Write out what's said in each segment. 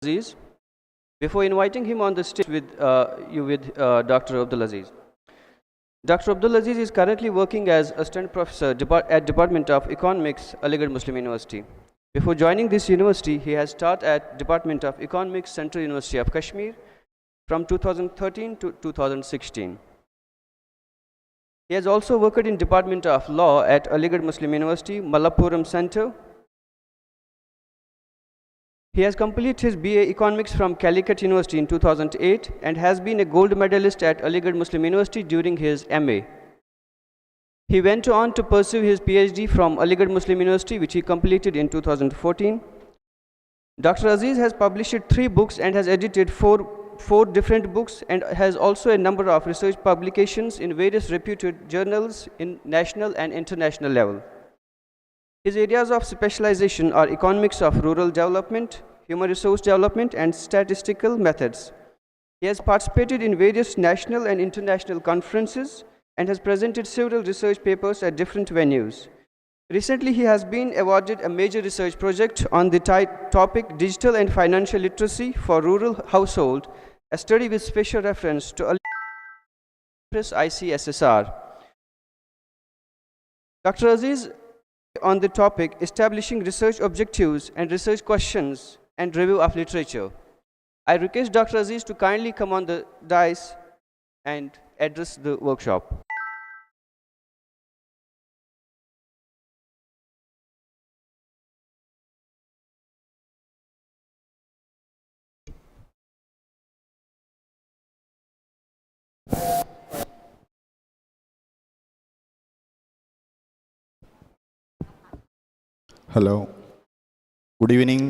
Aziz. Before inviting him on the stage with Dr. Abdul Aziz. Dr. Abdul Aziz is currently working as Assistant Professor at Department of Economics, Aligarh Muslim University. Before joining this university, he has taught at Department of Economics, Central University of Kashmir from 2013 to 2016. He has also worked in Department of Law at Aligarh Muslim University, Malappuram Center. He has completed his BA Economics from Calicut University in 2008 and has been a gold medalist at Aligarh Muslim University during his MA. He went on to pursue his PhD from Aligarh Muslim University, which he completed in 2014. Dr. Aziz has published 3 books and has edited four different books and has also a number of research publications in various reputed journals in national and international level. His areas of specialization are economics of rural development, human resource development, and statistical methods. He has participated in various national and international conferences and has presented several research papers at different venues. Recently, he has been awarded a major research project on the topic Digital and Financial Literacy for Rural Household, a study with special reference to ICSSR. Dr. Aziz on the topic establishing research objectives and research questions and review of literature. I request Dr. Aziz to kindly come on the dais and address the workshop. Hello. Good evening.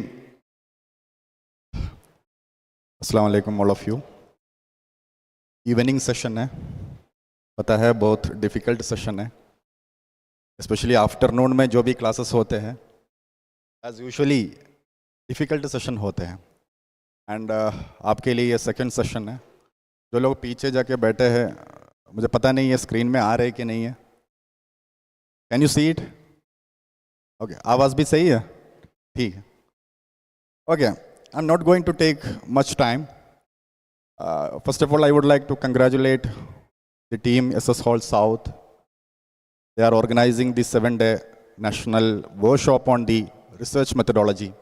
Assalamu alaikum all of you. Evening session है, पता है बहुत difficult session है, especially afternoon में जो भी classes होते हैं, as usually difficult session होते हैं. And आपके लिए ये second session है. जो लोग पीछे जाके बैठे हैं, मुझे पता नहीं है screen में आ रहे कि नहीं है. Can you see it? Okay, आवाज़ भी सही है? ठीक है. Okay, I'm not going to take much time. First of all, I would like to congratulate the team SS Hall South. They are organizing the 7-day national workshop on the research methodology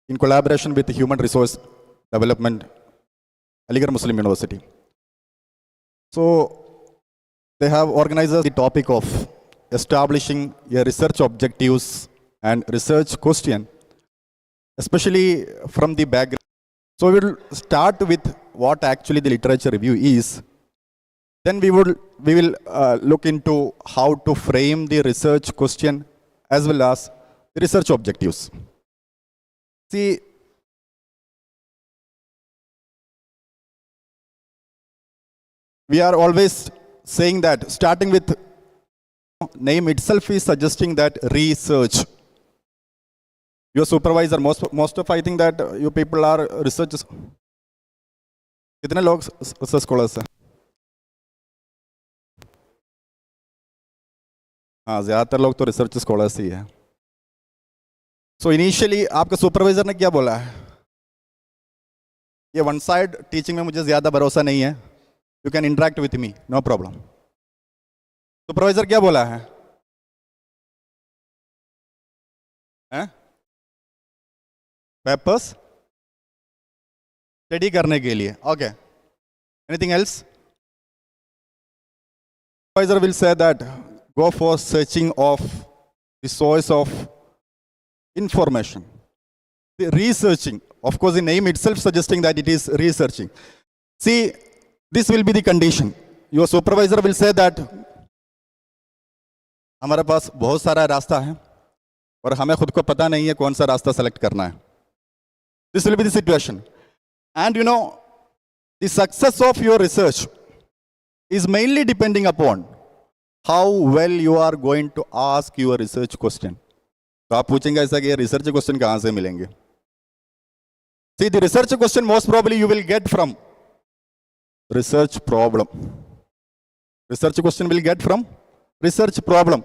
in collaboration with the Human Resource Development, Aligarh Muslim University. So they have organized the topic of establishing a research objectives and research question, especially from the background. So we will start with what actually the literature review is. Then we will look into how to frame the research question as well as the research objectives. See, we are always saying that starting with name itself is suggesting that research. Your supervisor, most of I think that you people are researchers. कितने लोग research scholars हैं? हाँ, ज़्यादातर लोग तो research scholars ही हैं. So initially आपका supervisor ने क्या बोला है? ये one side teaching में मुझे ज़्यादा भरोसा नहीं है. You can interact with me, no problem. Supervisor क्या बोला है? पेपर्स स्टडी करने के लिए. Okay. Anything else? Supervisor will say that go for searching of the source of information. The researching, of course, the name itself suggesting that it is researching. See, this will be the condition. Your supervisor will say that हमारे पास बहुत सारा रास्ता है और हमें खुद को पता नहीं है कौन सा रास्ता सेलेक्ट करना है. This will be the situation. And you know, the success of your research is mainly depending upon how well you are going to ask your research question. तो आप पूछेंगे ऐसा कि research question कहाँ से मिलेंगे? See, the research question most probably you will get from research problem. Research question will get from research problem.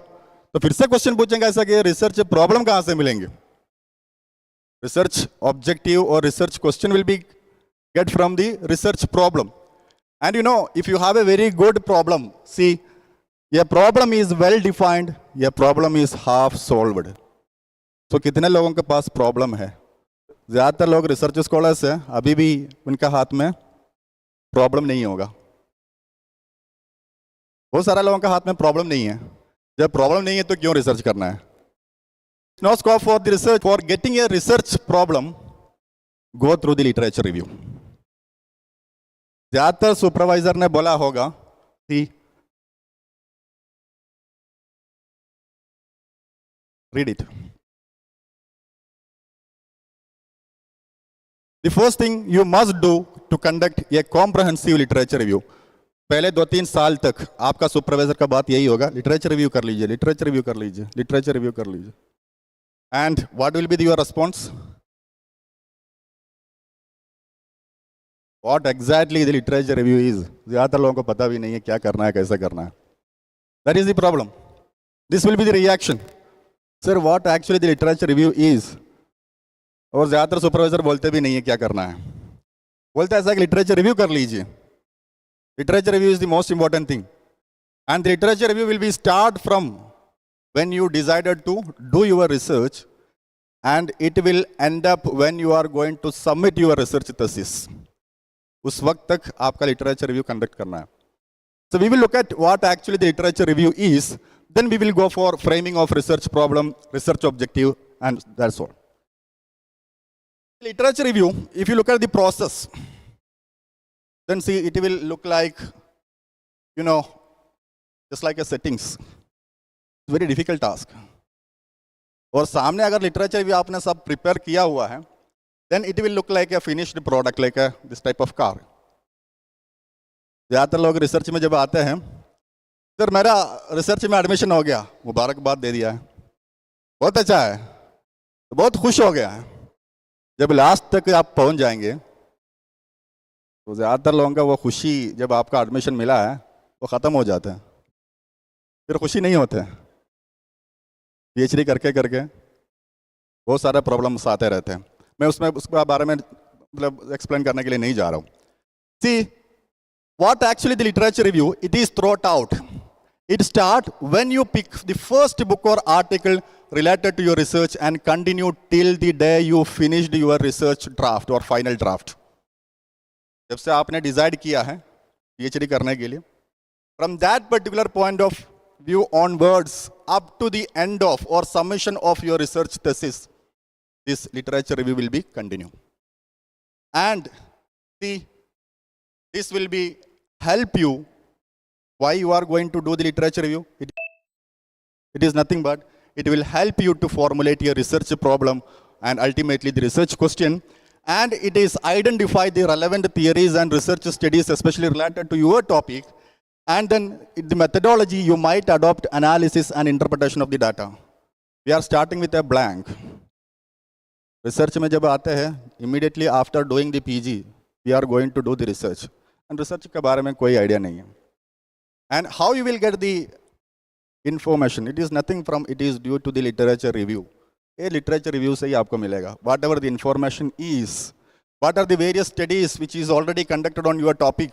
तो फिर से क्वेश्चन पूछेंगे ऐसा कि रिसर्च प्रॉब्लम कहाँ से मिलेंगे? research objective or research question will be get from the research problem. And if you have a very good problem, see, a problem is well defined, a problem is half solved. So कितने लोगों के पास problem है? ज़्यादातर लोग research scholars हैं, अभी भी उनका हाथ में प्रॉब्लम नहीं होगा. बहुत सारे लोगों का हाथ में प्रॉब्लम नहीं है. जब प्रॉब्लम नहीं है तो क्यों रिसर्च करना है? No scope for the research. For getting a research problem, go through the literature review. ज़्यादातर सुपरवाइजर ने बोला होगा कि read it. The first thing you must do to conduct a comprehensive literature review. पहले 2-3 साल तक आपका सुपरवाइजर का बात यही होगा, लिटरेचर रिव्यू कर लीजिए, लिटरेचर रिव्यू कर लीजिए, लिटरेचर रिव्यू कर लीजिए. And what will be your response? What exactly the literature review is? ज़्यादातर लोगों को पता भी नहीं है क्या करना है, कैसे करना है. That is the problem. This will be the reaction. Sir, what actually the literature review is? और ज़्यादातर सुपरवाइजर बोलते भी नहीं है क्या करना है. बोलते ऐसा कि लिटरेचर रिव्यू कर लीजिए. Literature review is the most important thing. And the literature review will be start from when you decided to do your research, and it will end up when you are going to submit your research thesis. उस वक्त तक आपका literature review conduct करना है. So we will look at what actually the literature review is. Then we will go for framing of research problem, research objective, and that's all. Literature review, if you look at the process, then see it will look like, just like a settings. It's a very difficult task. और सामने अगर literature review आपने सब prepare किया हुआ है, then it will look like a finished product, like this type of car. ज़्यादातर लोग रिसर्च में जब आते हैं, सर मेरा रिसर्च में एडमिशन हो गया, मुबारकबाद दे दिया है, बहुत अच्छा है, तो बहुत खुश हो गया है. जब लास्ट तक आप पहुंच जाएंगे तो ज़्यादातर लोगों का वो खुशी जब आपका एडमिशन मिला है वो ख़त्म हो जाता है, फिर खुशी नहीं होते. PhD करके करके बहुत सारे प्रॉब्लम्स आते रहते हैं. मैं उसके बारे में मतलब एक्सप्लेन करने के लिए नहीं जा रहा हूँ. See, what actually the literature review, it is thought out. It start when you pick the first book or article related to your research and continue till the day you finished your research draft or final draft. जब से आपने decide किया है PhD करने के लिए, from that particular point of view onwards up to the end of or summation of your research thesis, this literature review will be continue. And see, this will be help you. Why you are going to do the literature review? It is nothing but it will help you to formulate your research problem and ultimately the research question. And it is identify the relevant theories and research studies, especially related to your topic. And then the methodology you might adopt analysis and interpretation of the data. We are starting with a blank. Research में जब आते हैं, immediately after doing the PG, we are going to do the research. And research के बारे में कोई idea नहीं है. And how you will get the information? It is nothing from, it is due to the literature review. ये literature review से ही आपको मिलेगा. Whatever the information is, what are the various studies which is already conducted on your topic?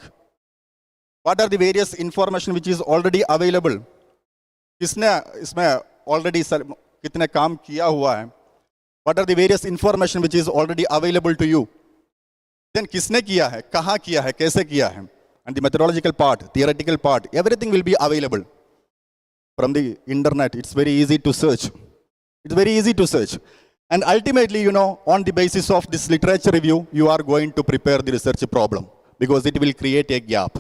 What are the various information which is already available? किसने इसमें already कितने काम किया हुआ है? What are the various information which is already available to you? Then किसने किया है, कहाँ किया है, कैसे किया है? And the methodological part, theoretical part, everything will be available from the internet. It's very easy to search. It's very easy to search. And ultimately, on the basis of this literature review, you are going to prepare the research problem because it will create a gap.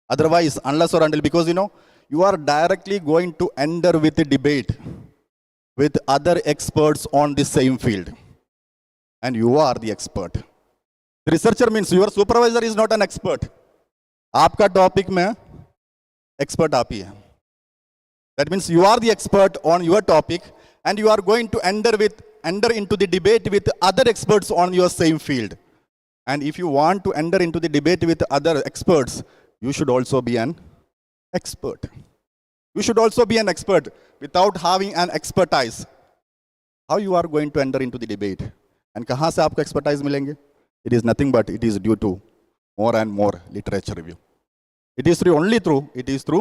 Otherwise, unless or until, because you are directly going to enter with a debate with other experts on the same field. And you are the expert. The researcher means your supervisor is not an expert. आपका topic में expert आप ही है. That means you are the expert on your topic and you are going to enter into the debate with other experts on your same field. And if you want to enter into the debate with other experts, you should also be an expert. You should also be an expert. Without having an expertise, how you are going to enter into the debate? And कहाँ से आपको expertise मिलेंगे? It is nothing but it is due to more and more literature review. It is through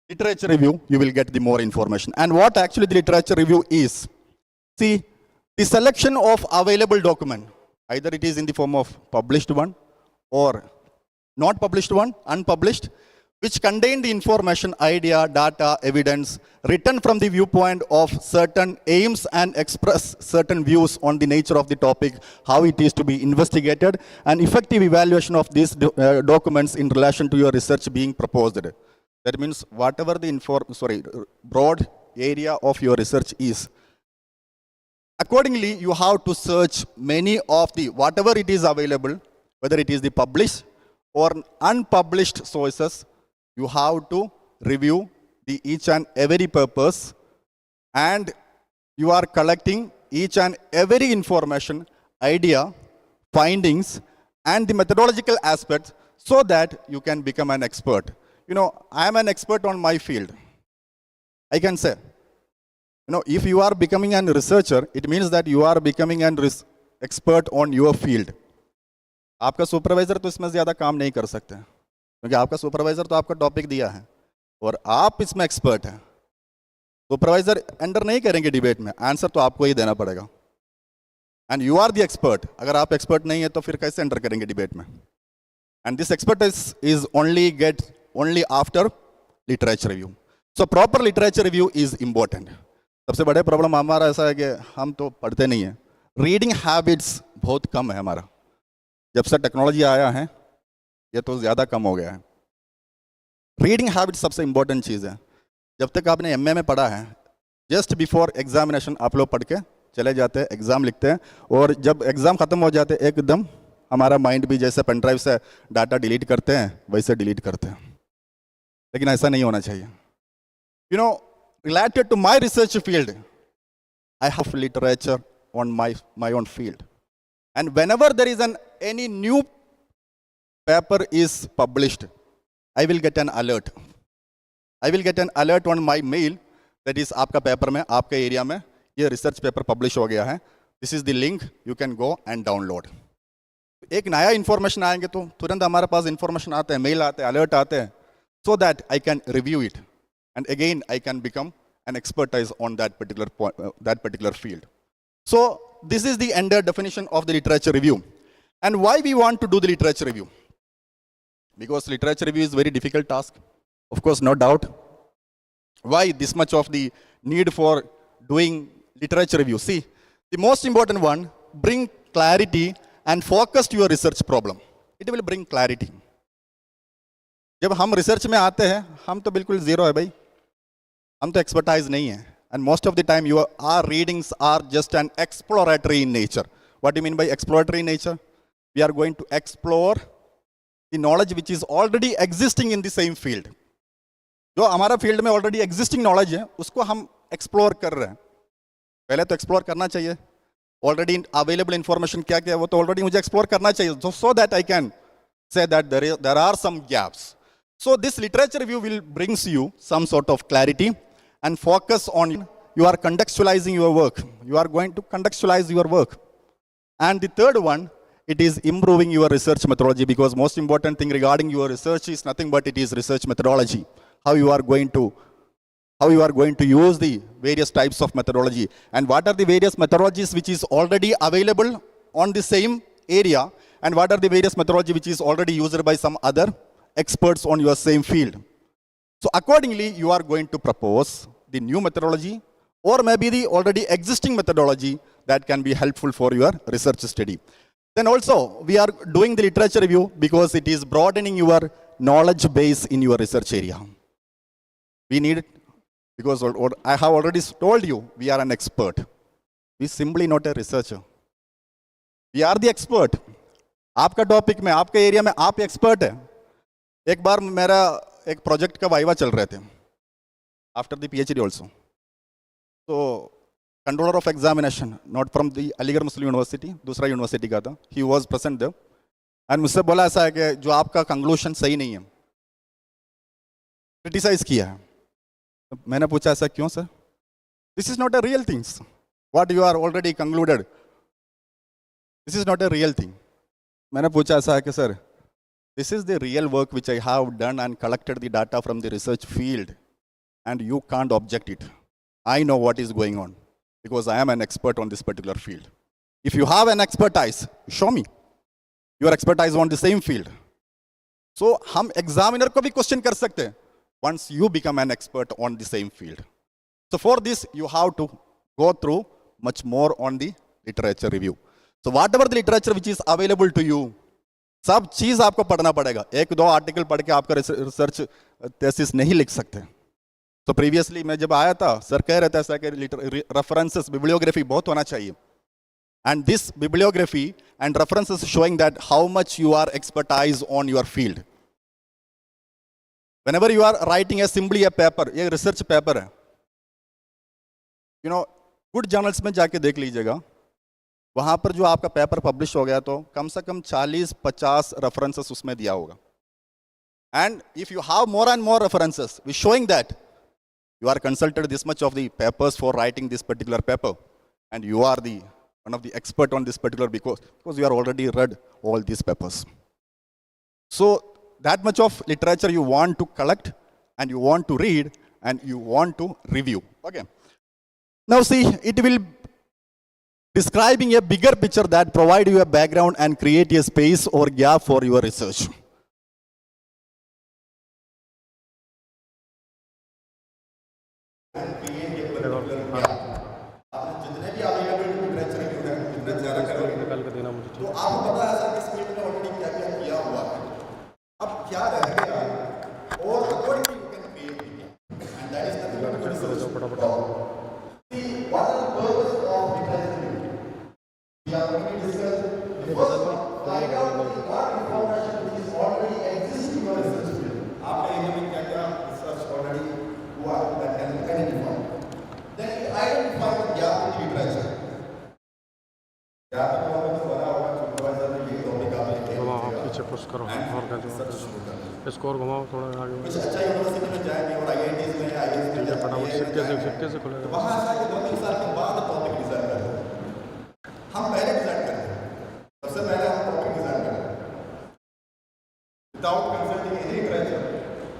literature review you will get the more information. And what actually the literature review is? See, the selection of available document, either it is in the form of published one or not published one, unpublished, which contain the information, idea, data, evidence, written from the viewpoint of certain aims and express certain views on the nature of the topic, how it is to be investigated, and effective evaluation of these documents in relation to your research being proposed. That means whatever the broad area of your research is, accordingly you have to search many of the, whatever it is available, whether it is the published or unpublished sources. You have to review the each and every purpose, and you are collecting each and every information, idea, findings, and the methodological aspects so that you can become an expert. You know, I am an expert on my field. I can say, you know, if you are becoming a researcher, it means that you are becoming an expert on your field. आपका supervisor तो इसमें ज़्यादा काम नहीं कर सकते, क्योंकि आपका सुपरवाइजर तो आपका टॉपिक दिया है और आप इसमें एक्सपर्ट हैं. सुपरवाइजर एंटर नहीं करेंगे डिबेट में, आंसर तो आपको ही देना पड़ेगा. And you are the expert. अगर आप एक्सपर्ट नहीं है तो फिर कैसे एंटर करेंगे डिबेट में? And this expert is only after literature review. So proper literature review is important. सबसे बड़े प्रॉब्लम हमारा ऐसा है कि हम तो पढ़ते नहीं हैं. रीडिंग हैबिट्स बहुत कम है हमारा. जब से टेक्नोलॉजी आया है ये तो ज़्यादा कम हो गया है. रीडिंग हैबिट सबसे इंपॉर्टेंट चीज़ है. जब तक आपने एमए में पढ़ा है, जस्ट बिफोर एग्जामिनेशन आप लोग पढ़ के चले जाते हैं, एग्ज़ाम लिखते हैं, और जब एग्ज़ाम ख़त्म हो जाते हैं एकदम हमारा माइंड भी जैसे पेन ड्राइव से डाटा डिलीट करते हैं वैसे डिलीट करते हैं. लेकिन ऐसा नहीं होना चाहिए. You know, related to my research field, I have literature on my own field, and whenever there is any new paper is published, I will get an alert. I will get an alert on my mail that is आपका paper में, आपके area में ये research paper publish हो गया है. This is the link, you can go and download. एक नया इंफॉर्मेशन आएंगे तो तुरंत हमारे पास इंफॉर्मेशन आते हैं, मेल आते हैं, अलर्ट आते हैं, so that I can review it and again I can become an expertise on that particular field. So this is the ended definition of the literature review. And why we want to do the literature review? Because literature review is very difficult task, of course, no doubt. Why this much of the need for doing literature review? See, the most important one, bring clarity and focus to your research problem. It will bring clarity. जब हम research में आते हैं हम तो बिल्कुल zero है भाई, हम तो एक्सपर्टाइज नहीं है. And most of the time our readings are just an exploratory in nature. What do you mean by exploratory in nature? We are going to explore the knowledge which is already existing in the same field. जो हमारा field में already existing knowledge है उसको हम explore कर रहे हैं. पहले तो एक्सप्लोर करना चाहिए. ऑलरेडी अवेलेबल इंफॉर्मेशन क्या क्या है वो तो ऑलरेडी मुझे एक्सप्लोर करना चाहिए, so that I can say that there are some gaps. So this literature review will brings you some sort of clarity and focus on you are contextualizing your work. You are going to contextualize your work. And the third one, it is improving your research methodology, because most important thing regarding your research is nothing but it is research methodology. How you are going to use the various types of methodology, and what are the various methodologies which is already available on the same area, and what are the various methodology which is already used by some other experts on your same field. So accordingly you are going to propose the new methodology or maybe the already existing methodology that can be helpful for your research study. Then also we are doing the literature review because it is broadening your knowledge base in your research area. We need it because I have already told you we are an expert. We simply not a researcher. We are the expert. आपका topic में, आपके area में आप expert है. एक बार मेरा एक project का वाइवा चल रहे थे आफ्टर द पीएचडी ऑल्सो. तो controller of examination, not from the Aligarh Muslim University, दूसरा यूनिवर्सिटी का था, he was present there and मुझसे बोला ऐसा है कि जो आपका कंक्लूशन सही नहीं है, क्रिटिसाइज किया है. तो मैंने पूछा ऐसा क्यों sir? This is not a real things. What you are already concluded, This is not a real thing. मैंने पूछा ऐसा है कि sir, this is the real work which I have done and collected the data from the research field, and you can't object it. I know what is going on because I am an expert on this particular field. If you have an expertise, show me your expertise on the same field. So हम examiner को भी question कर सकते हैं once you become an expert on the same field. So for this, you have to go through much more on the literature review. So whatever the literature which is available to you, सब चीज आपको पढ़ना पड़ेगा. एक दो article पढ़ के आपका रिसर्च थीसिस नहीं लिख सकते. तो प्रीवियसली मैं जब आया था, सर कह रहे थे ऐसा कि रेफरेंसेस, बिब्लियोग्राफी बहुत होना चाहिए. And this bibliography and references showing that how much you are expertise on your field. Whenever you are writing simply a paper, ये research paper है. You know, good journals में जाके देख लीजिएगा, वहाँ पर जो आपका पेपर पब्लिश हो गया तो कम से कम 40-50 रेफरेंसेस उसमें दिया होगा. And if you have more and more references, we showing that you are consulted this much of the papers for writing this particular paper, and you are the one of the expert on this particular because you are already read all these papers. So that much of literature you want to collect, and you want to read, and you want to review. Okay. Now see, it will describing a bigger picture that provide you a background and create a space or gap for your research. तो आपको पता है sir इस field में already क्या क्या किया हुआ है, अब क्या रह गया, और accordingly you can create it, and that is nothing but research. See what are the purpose of literature? We are going to discuss the first one, find out what information which is already exists in your research field. आपके area में क्या क्या research already हुआ that can be identified. Then you identify the gap in literature. Gap तो हमें बना होगा supervisor ने ये टॉपिक आप लेके पीछे पुश करो और का जो स्कोर घुमाओ थोड़ा आगे. कुछ अच्छा यूनिवर्सिटी में जाएंगे और आईआईटीज में आईएएस में फटाफट सिक्के से खुलेगा. वहाँ जाके 2-3 साल के बाद टॉपिक डिजाइन करते हैं. हम पहले डिजाइन करते हैं, सबसे पहले हम टॉपिक डिजाइन करते हैं without consulting any literature.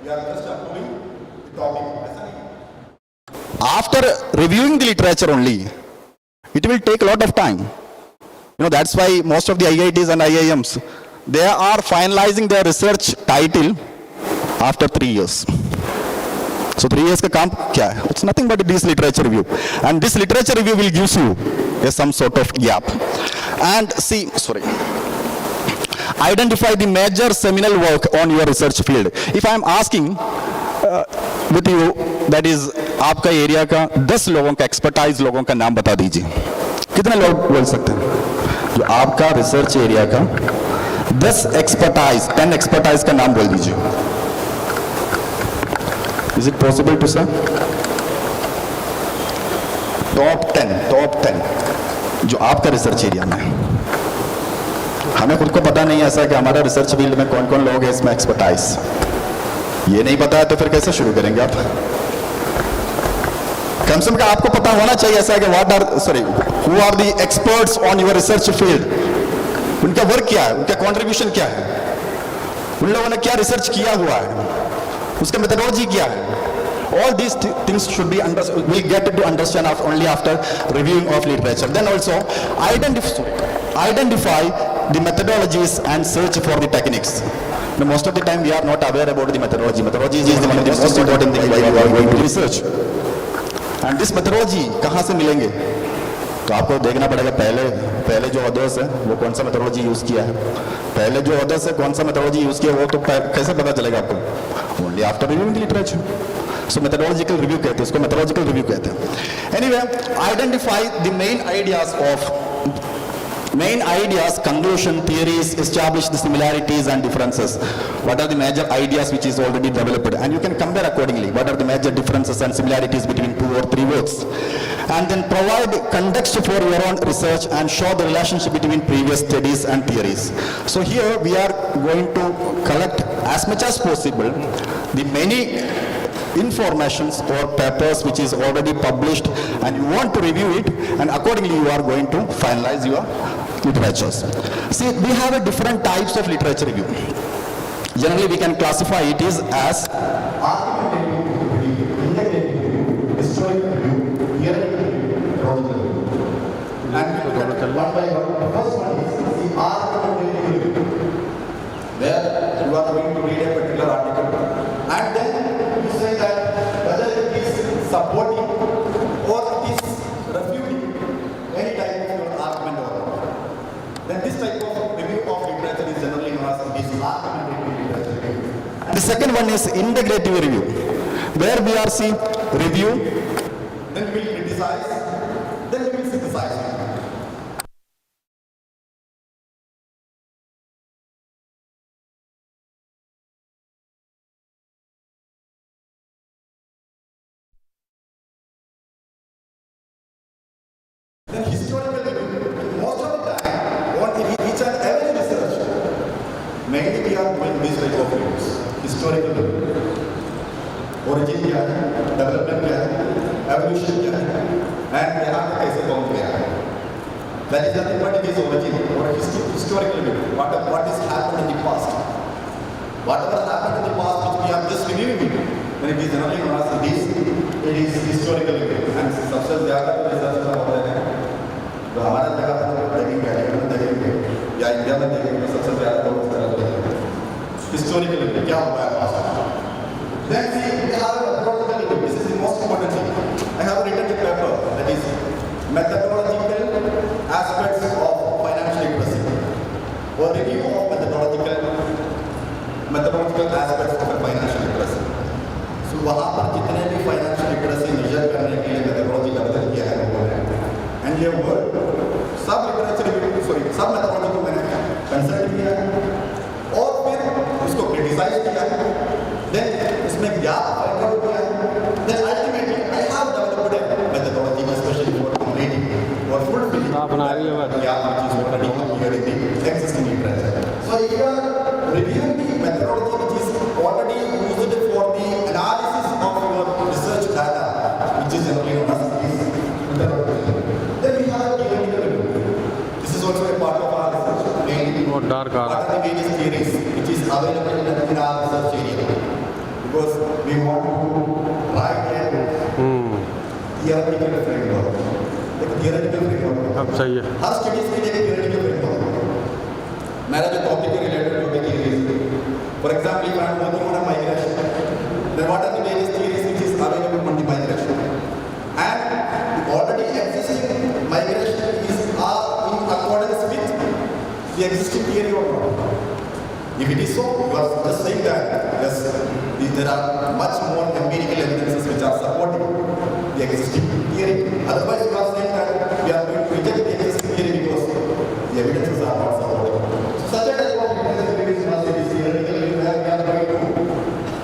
We are just approving the topic. ऐसा नहीं. After reviewing the literature only it will take a lot of time. You know, that's why most of the IITs and IIMs, they are finalizing their research title after 3 years. So 3 years का काम क्या है? It's nothing but this literature review, and this literature review will give you some sort of gap. And see, identify the major seminal work on your research field. If I am asking with you, that is आपका area का 10 लोगों का expertise लोगों का नाम बता दीजिए. कितने लोग बोल सकते हैं जो आपका रिसर्च एरिया का 10 एक्सपर्टाइज का नाम बोल दीजिए. Is it possible to sir? Top 10 जो आपका रिसर्च एरिया में. हमें खुद को पता नहीं है ऐसा कि हमारा रिसर्च फील्ड में कौन कौन लोग हैं इसमें एक्सपर्टाइज. ये नहीं पता है तो फिर कैसे शुरू करेंगे आप? कम से कम आपको पता होना चाहिए ऐसा है कि who are the experts on your research field. उनका वर्क क्या है, उनका कंट्रीब्यूशन क्या है, उन लोगों ने क्या रिसर्च किया हुआ है, उसका मेथोडोलॉजी क्या है. All these things should be we'll get to understand only after reviewing of literature. Then also identify the methodologies and search for the techniques. Now, most of the time we are not aware about the methodology. Methodology is one of the most important thing while you are going to research. And this methodology कहाँ से मिलेंगे? तो आपको देखना पड़ेगा पहले जो authors है वो कौन सा मेथोडोलॉजी यूज किया है. पहले जो ऑथर्स है कौन सा मेथोडोलॉजी यूज किया वो तो कैसे पता चलेगा आपको? Only after reviewing the literature. So methodological review कहते हैं इसको, मेथोडोलॉजिकल रिव्यू कहते हैं. Anyway, identify the main ideas, conclusion, theories, establish the similarities and differences. What are the major ideas which is already developed, and you can compare accordingly. What are the major differences and similarities between 2 or 3 works, and then provide context for your own research and show the relationship between previous studies and theories. So here we are going to collect as much as possible the many informations or papers which is already published, and you want to review it, and accordingly you are going to finalize your literatures. See, we have a different types of literature review. Generally, we can classify it is as argumentative review, integrative review, historical review, theoretical review, chronological review. And we look at one by one. The first one is the argumentative review, where you are going to read a particular article, and then you say that whether it is supporting or it is refuting any type of your argument or not. Then this type of review of literature is generally known as argumentative literature review. And the second one is integrative review, where we are seeing review, then we will criticize, then we will synthesize. Then historical review, most of the time, on each and every research, mainly we are doing this type of reviews. Historical review. Origin क्या है, development क्या है, evolution क्या है, and यहाँ पे कैसे पहुँच गया है. That is nothing but it is origin or a historical review. What is happened in the past. Whatever happened in the past which we are just reviewing, when it is generally known as this, it is historical review. And सबसे ज़्यादा तो research का होता है तो हमारे जगह पर देखेंगे, देखेंगे या इंडिया में देखेंगे तो सबसे ज़्यादा लोग इस तरह देखेंगे. Historical review क्या हुआ है past. Then see, we have a methodological review. This is the most important thing. I have written a paper that is methodological aspects of financial literacy, or review of methodological aspects of financial literacy. So वहाँ पर जितने भी financial literacy measure करने के लिए methodology develop किया है लोगों ने, and ये वर्ड सब literature review, सब methodology को मैंने कंसल्ट किया है और फिर उसको क्रिटिसाइज किया है, then इसमें gap find out किया है, then ultimately I have developed a methodology especially for completing or fulfilling that gap which is already appeared in the existing literature. So if you are reviewing the methodology which is already used for the analysis of your research data, which is generally known as methodology, then we have a theoretical review. This is also a part of our research. Mainly, what are the various theories which is available in our research area? Because we want to write a theoretical framework. एक theoretical framework. अब सही है. Her studies के लिए एक theoretical framework. मेरा जो topic के रिलेटेड जो भी theories. For example, if I am working on a migration, then what are the various theories which is available on the migration? And the already existing migration is in accordance with the existing theory or not? If it is so, you are just saying that yes, there are much more empirical evidences which are supporting the existing theory. Otherwise, you are saying that we are going to reject the existing theory because the evidences are not supporting. So such a type of evidence is theoretical. We are going to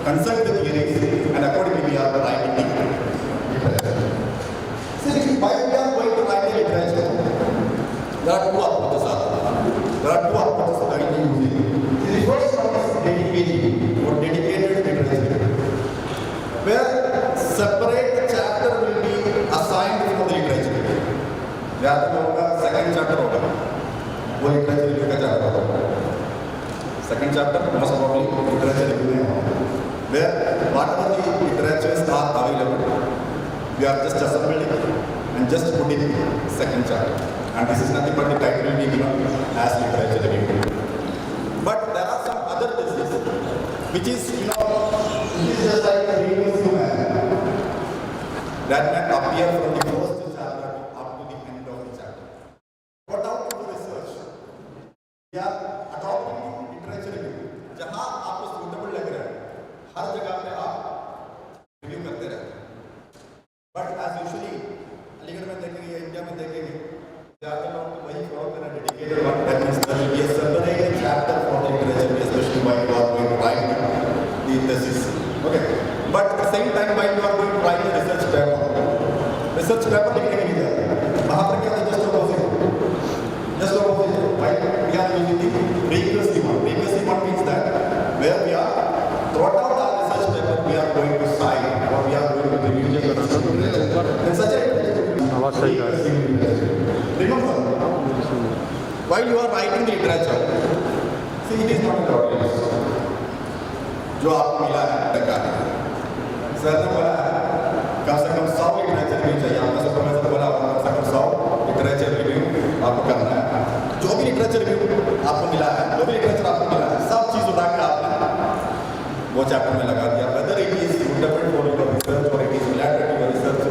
consult the theories and accordingly we are writing the literature. See, why we are going to write the literature? There are two approaches. There are two approaches that we are using. The first one is dedicated literature, where separate chapter will be assigned for the literature. याद होगा second chapter होगा, वो literature review का chapter होगा. Second chapter most probably literature review में होगा, where whatever the literatures are available, we are just assembling and just putting the second chapter. And this is nothing but the title will be given as literature review. But there are some other diseases, which is, it is just like a recursive man that may appear from the first chapter up to the end of the chapter. What out of the research? We are adopting literature review. जहाँ आपको suitable लग रहा है, हर जगह पे आप review करते रहते हैं. But as usually, अलीगढ़ में देखेंगे या इंडिया में देखेंगे, ज़्यादातर लोग तो वही फॉलो करना dedicated one. That means there will be a separate chapter for the literature, especially while you are going to write the thesis. Okay. But at the same time, while you are going to write the research paper लिखने के लिए वहाँ पर क्या है? Just opposite. While we are using the recursive one. Recursive one means that where we are throughout our research paper, we are going to cite or we are going to review the literature. And such a आवाज सही है. remember while you are writing the literature, see, it is not a lottery. जो आपको मिला है टका sir ने बोला कम से कम 100 लिटरेचर रिव्यू चाहिए आपने से प्रोफेसर बोला कम से कम 100 लिटरेचर रिव्यू आपको करना है जो भी लिटरेचर रिव्यू आपको मिला है जो भी लिटरेचर आपको मिला है सब चीज़ उठा के आपने वो चैप्टर में लगा दिया whether it is suitable for your research or it is related to your research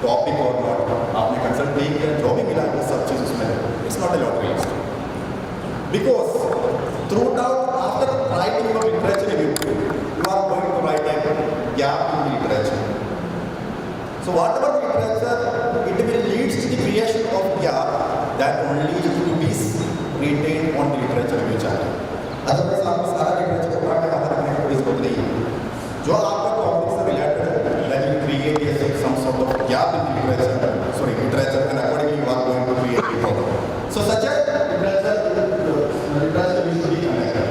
topic or not आपने कंसल्ट नहीं किया जो भी मिला है वो सब चीज़ उसमें it's not a lottery list because throughout after writing your literature review you are going to write a gap in the literature. So whatever literature it will lead to the creation of gap that only to be retained on the literature review channel. Otherwise आपको सारा literature उठा के बाहर रखने की कोई जरूरत नहीं है जो आपका टॉपिक से रिलेटेड है that will create some sort of gap in the literature and accordingly you are going to create a problem. So such a literature is to be connected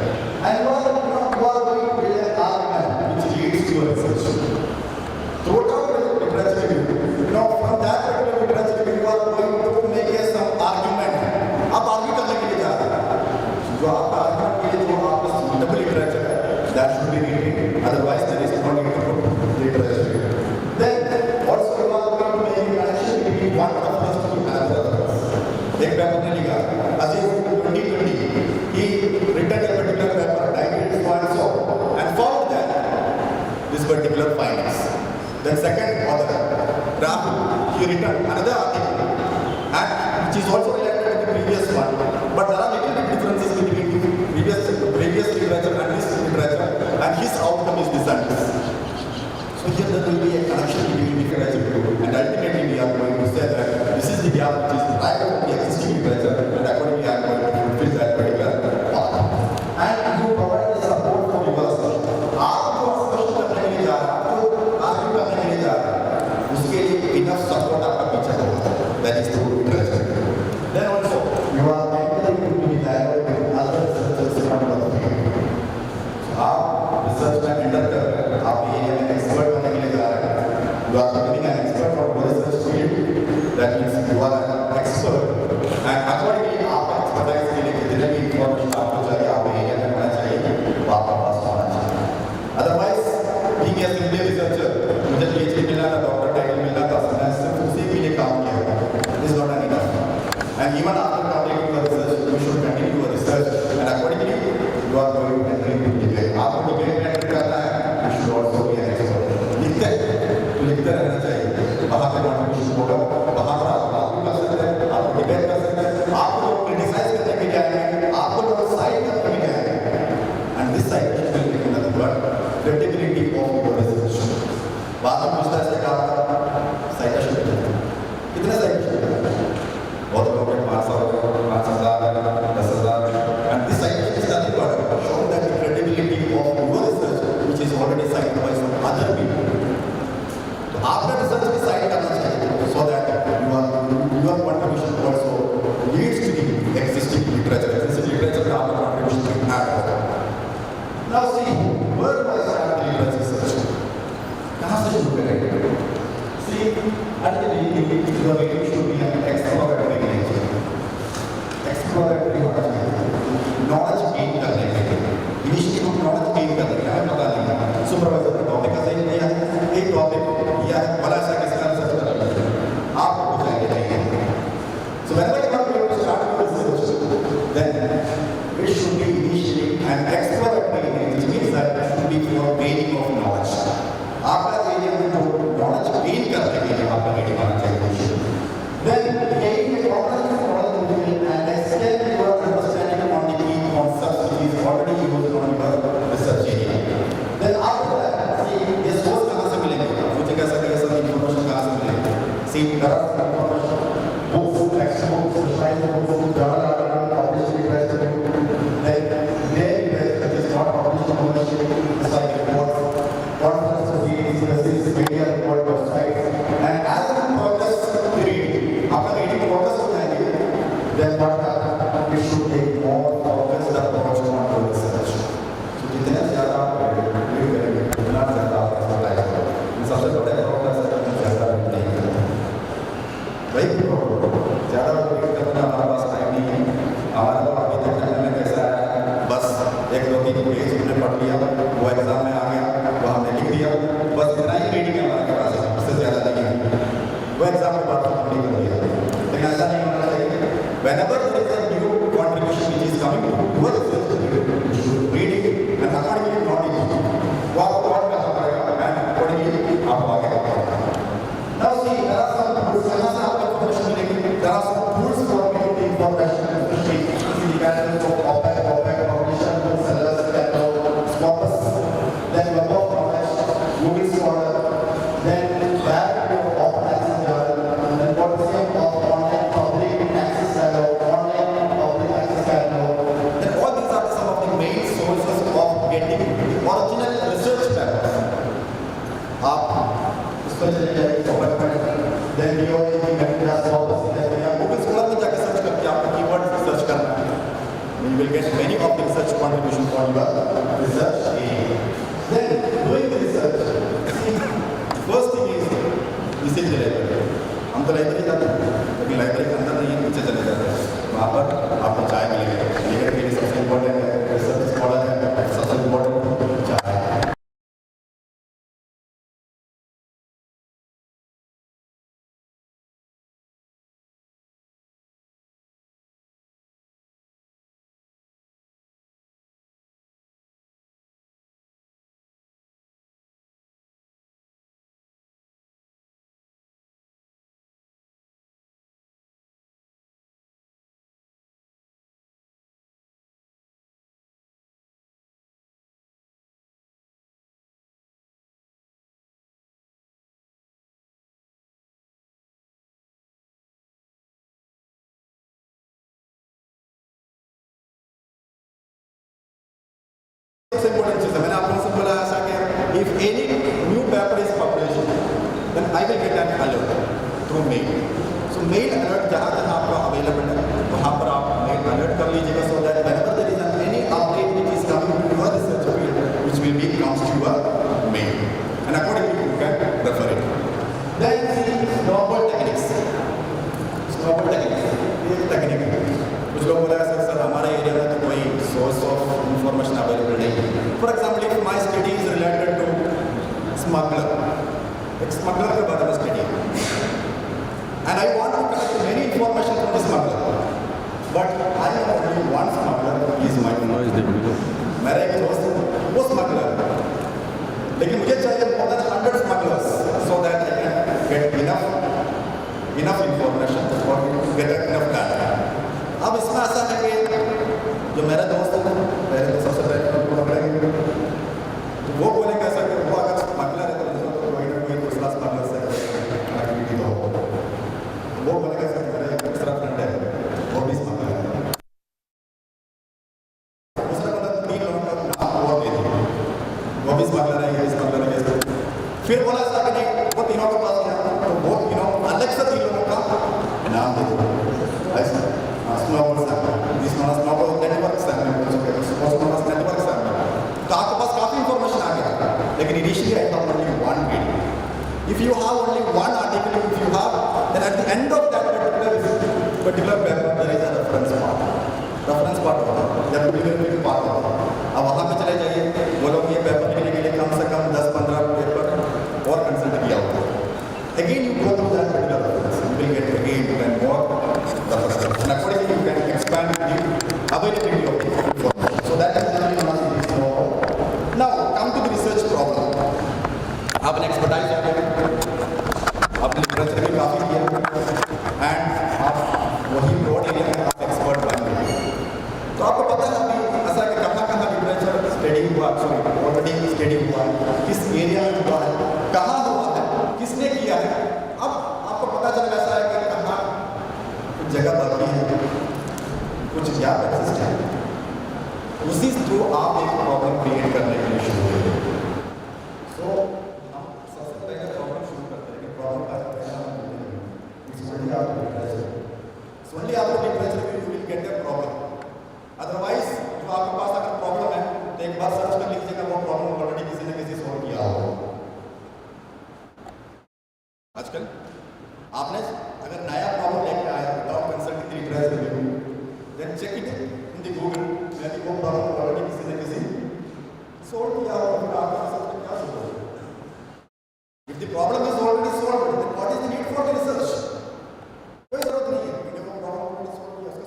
and you are going to build an argument which leads to your research. Throughout the literature review, from that particular literature review you are going to make some argument. आप argue करने के लिए जा रहे हैं जो आपका argument के लिए जो आपका suitable literature है that should be reading otherwise there is no need to literature review. Then also you are going to make a connection between one of those two and the others. एक paper ने लिखा अजीज 2020 he written a particular paper titled so and so and found that this particular findings. Then second author Rahul he written another article and which is also related to the previous one but there are little bit differences between the previous literature and this literature and his outcome is this and this. So here there will be a connection between literature and ultimately we are going to say that this is the gap which is right of the existing literature and accordingly we are going to fulfill that particular part. And you provide the support for yourself. आप जो question करने के लिए जा रहे हैं जो argue करने के लिए जा रहे हैं उसके लिए enough support आपका पीछे होगा that is the literature. Then also you are entering into the dialogue with other researchers around the field. आप रिसर्च में एंटर कर रहे हैं आप ये एक्सपर्ट बनने के लिए जा रहे हैं you are becoming an expert of your research field that means you are an expert and accordingly आप एक्सपर्टाइज के लिए जितने भी इंफॉर्मेशन आपको चाहिए आप ये करना चाहिए वो आपके पास होना चाहिए otherwise being a simple researcher मुझे PhD मिला था डॉक्टर टाइटल मिला था मैं सिर्फ उसी के लिए काम किया is not enough and even after completing your research you should continue your research and accordingly you are going to enter into debate आपको debate में enter करना है you should also be an expert लिखते रहना चाहिए वहाँ पे contribution होगा वहाँ पर आप भी कर सकते हैं आप डिबेट कर सकते हैं आपको क्रिटिसाइज करने के लिए आएंगे आपको लोग साइड करने के लिए आएंगे and this side will be nothing but credibility of your research बात में पूछता है कहा साइटेशन कितने साइटेशन बहुत लोग 500 5,000 10,000 and this citation is nothing but show that the credibility of your research which is already cited by some other people आपका research भी साइड करना चाहिए so that your contribution also leads to the existing literature. Existing literature में आपका contribution भी add होगा. Now see, where do I start the literature research? कहाँ से शुरू करेंगे? See, at the beginning, your review should be an exploratory nature. Exploratory होना चाहिए. Knowledge gain करने के लिए. Initially हम knowledge gain कर रहे हैं, हमें पता नहीं है. Supervisor ने टॉपिक का सही दिया है, एक टॉपिक या भला सा किसका रिसर्च कर रहे हैं. आप बताएंगे नहीं. So whenever you are going to start your research, then it should be initially an exploratory nature, which means that it should be for gaining of knowledge. आपका एरिया में जो knowledge gain करने के लिए आपका reading होना चाहिए. Then gaining a proper knowledge and extend your understanding on the key concepts which is already used on your research area. Then after that, see ये source कहाँ से मिलेंगे? मुझे कैसा information कहाँ से मिलेंगे? See correct information, books, textbooks, specialized books, journal articles, published literature, then there is not published commercially, it's like reports, conferences, series, media report, websites, and as you progress the reading, after reading progress हो जाएगी, then what happens? You should take more focused approach on your research. So जितने ज़्यादा आप read करेंगे, उतना ज़्यादा आप expertise करेंगे. सबसे बड़ा progress है कि ज़्यादा read नहीं करें. वही ज़्यादा read करना हमारे पास टाइम नहीं है. whenever there is a new contribution which is coming to your research, you should read it and accordingly not it. What करना पड़ेगा and accordingly आप आगे बढ़ेंगे. Now see, there are some tools. यहाँ से आपको information मिलेगी. There are some tools for getting the information. Especially the guidance of OPEC, publication, sellers, catalog, scopus, then web of knowledge, Google Scholar, then directory of open access journal, then what is the online public access catalog, online public access catalog. Then all these are some of the main sources of getting the original research papers. आप उसको चले जाइए then DOA की metadata scopus या Google Scholar में जाके search करके आपको कीवर्ड सर्च करना है. You will get many of the research contribution for your research area. Then doing the research, first thing is visit the library. हम तो लाइब्रेरी जाते हैं लेकिन लाइब्रेरी के अंदर नहीं है, नीचे चले जाते हैं. वहाँ पर आपको चाय मिलेगी. अलीगढ़ के लिए सबसे इम्पोर्टेंट है रिसर्च स्कॉलर है, सबसे इम्पोर्टेंट चाय. सबसे इम्पोर्टेंट चीज़ है, मैंने आप लोगों से बोला ऐसा कि if any new paper is published, then I will get an alert through mail. So mail alert जहाँ जहाँ आपका available है, वहाँ पर आप mail alert कर लीजिएगा so that whenever there is any update which is coming to your research field, which will be comes to your mail, and accordingly you can refer it. Then see snowball techniques. Snowball techniques, ये technique है. कुछ लोग बोला sir हमारे area में तो कोई source of information available नहीं है. For example if my study is related to smuggler, एक स्मगलर के बारे में स्टडी है and I want to collect many information from the smuggler, but I know only one smuggler is my noise. मेरा एक दोस्त वो स्मगलर, लेकिन मुझे चाहिए more than 100 smugglers so that I can get enough information for get enough data. अब इसमें ऐसा है कि जो मेरा दोस्त है पहले तो सबसे पहले उनको पकड़ेंगे तो वो बोलेंगे ऐसा कि वो अगर स्मगलर है तो कोई ना कोई दूसरा स्मगलर से एक्टिविटी हो, वो बोलेंगे ऐसा कि मेरा एक दूसरा फ्रेंड है वो भी स्मगलर है. दूसरा मतलब 3 लोगों का नाम वो दे दिया, वो भी स्मगलर है, ये भी स्मगलर है. फिर बोला ऐसा कि नहीं वो तीनों के पास गया तो वो तीनों अलग से 3 लोगों का नाम दे दिया. ऐसा snowball sample, this one is snowball network sample, suppose one is network sample. तो आपके पास काफी इंफॉर्मेशन आ गया, लेकिन initially I have only one video. If you have only one article, if you have, then at the end of that particular paper there is a reference part. Reference part होता है, या bibliography part होता है. अब वहाँ पे चले जाइए, वो लोग ये पेपर लिखने के लिए कम से कम 10-15 पेपर और कंसल्ट किया होता है. Again you go through that particular reference, you will get again more references. And accordingly you can expand the availability of information. So that is generally one of the snowball. Now come to the research problem. आपने expertise किया, आपने literature भी काफ़ी किया and आप वही broad area में आप एक्सपर्ट बन गए. तो आपको पता है अभी ऐसा कि कहाँ कहाँ लिटरेचर स्टडी हुआ, सॉरी ऑलरेडी स्टडी हुआ है, किस एरिया में हुआ है, कहाँ हुआ है, किसने किया है. अब आपको पता चल ऐसा है कि कहाँ जगह बाकी है, कुछ गैप एक्सिस्ट है, उसी थ्रू आप एक प्रॉब्लम क्रिएट करने के लिए शुरू करेंगे. सो हम सबसे पहले प्रॉब्लम शुरू करते हैं कि प्रॉब्लम का ओनली आपको लिटरेचर में you will get a problem. Otherwise जो आपके पास अगर प्रॉब्लम है तो एक बार सर्च कर लीजिएगा, वो प्रॉब्लम ऑलरेडी किसी न किसी सोल्व किया होगा. आजकल आपने अगर नया प्रॉब्लम लेके आया without consulting the literature review, then check it in the Google, यानी वो प्रॉब्लम ऑलरेडी किसी न किसी सोल्व किया होगा. फिर आप सकते क्या solve. If the problem is already solved, then what is the need for the research. कोई जरूरत नहीं है कि वो प्रॉब्लम ऑलरेडी सॉल्व किया उसको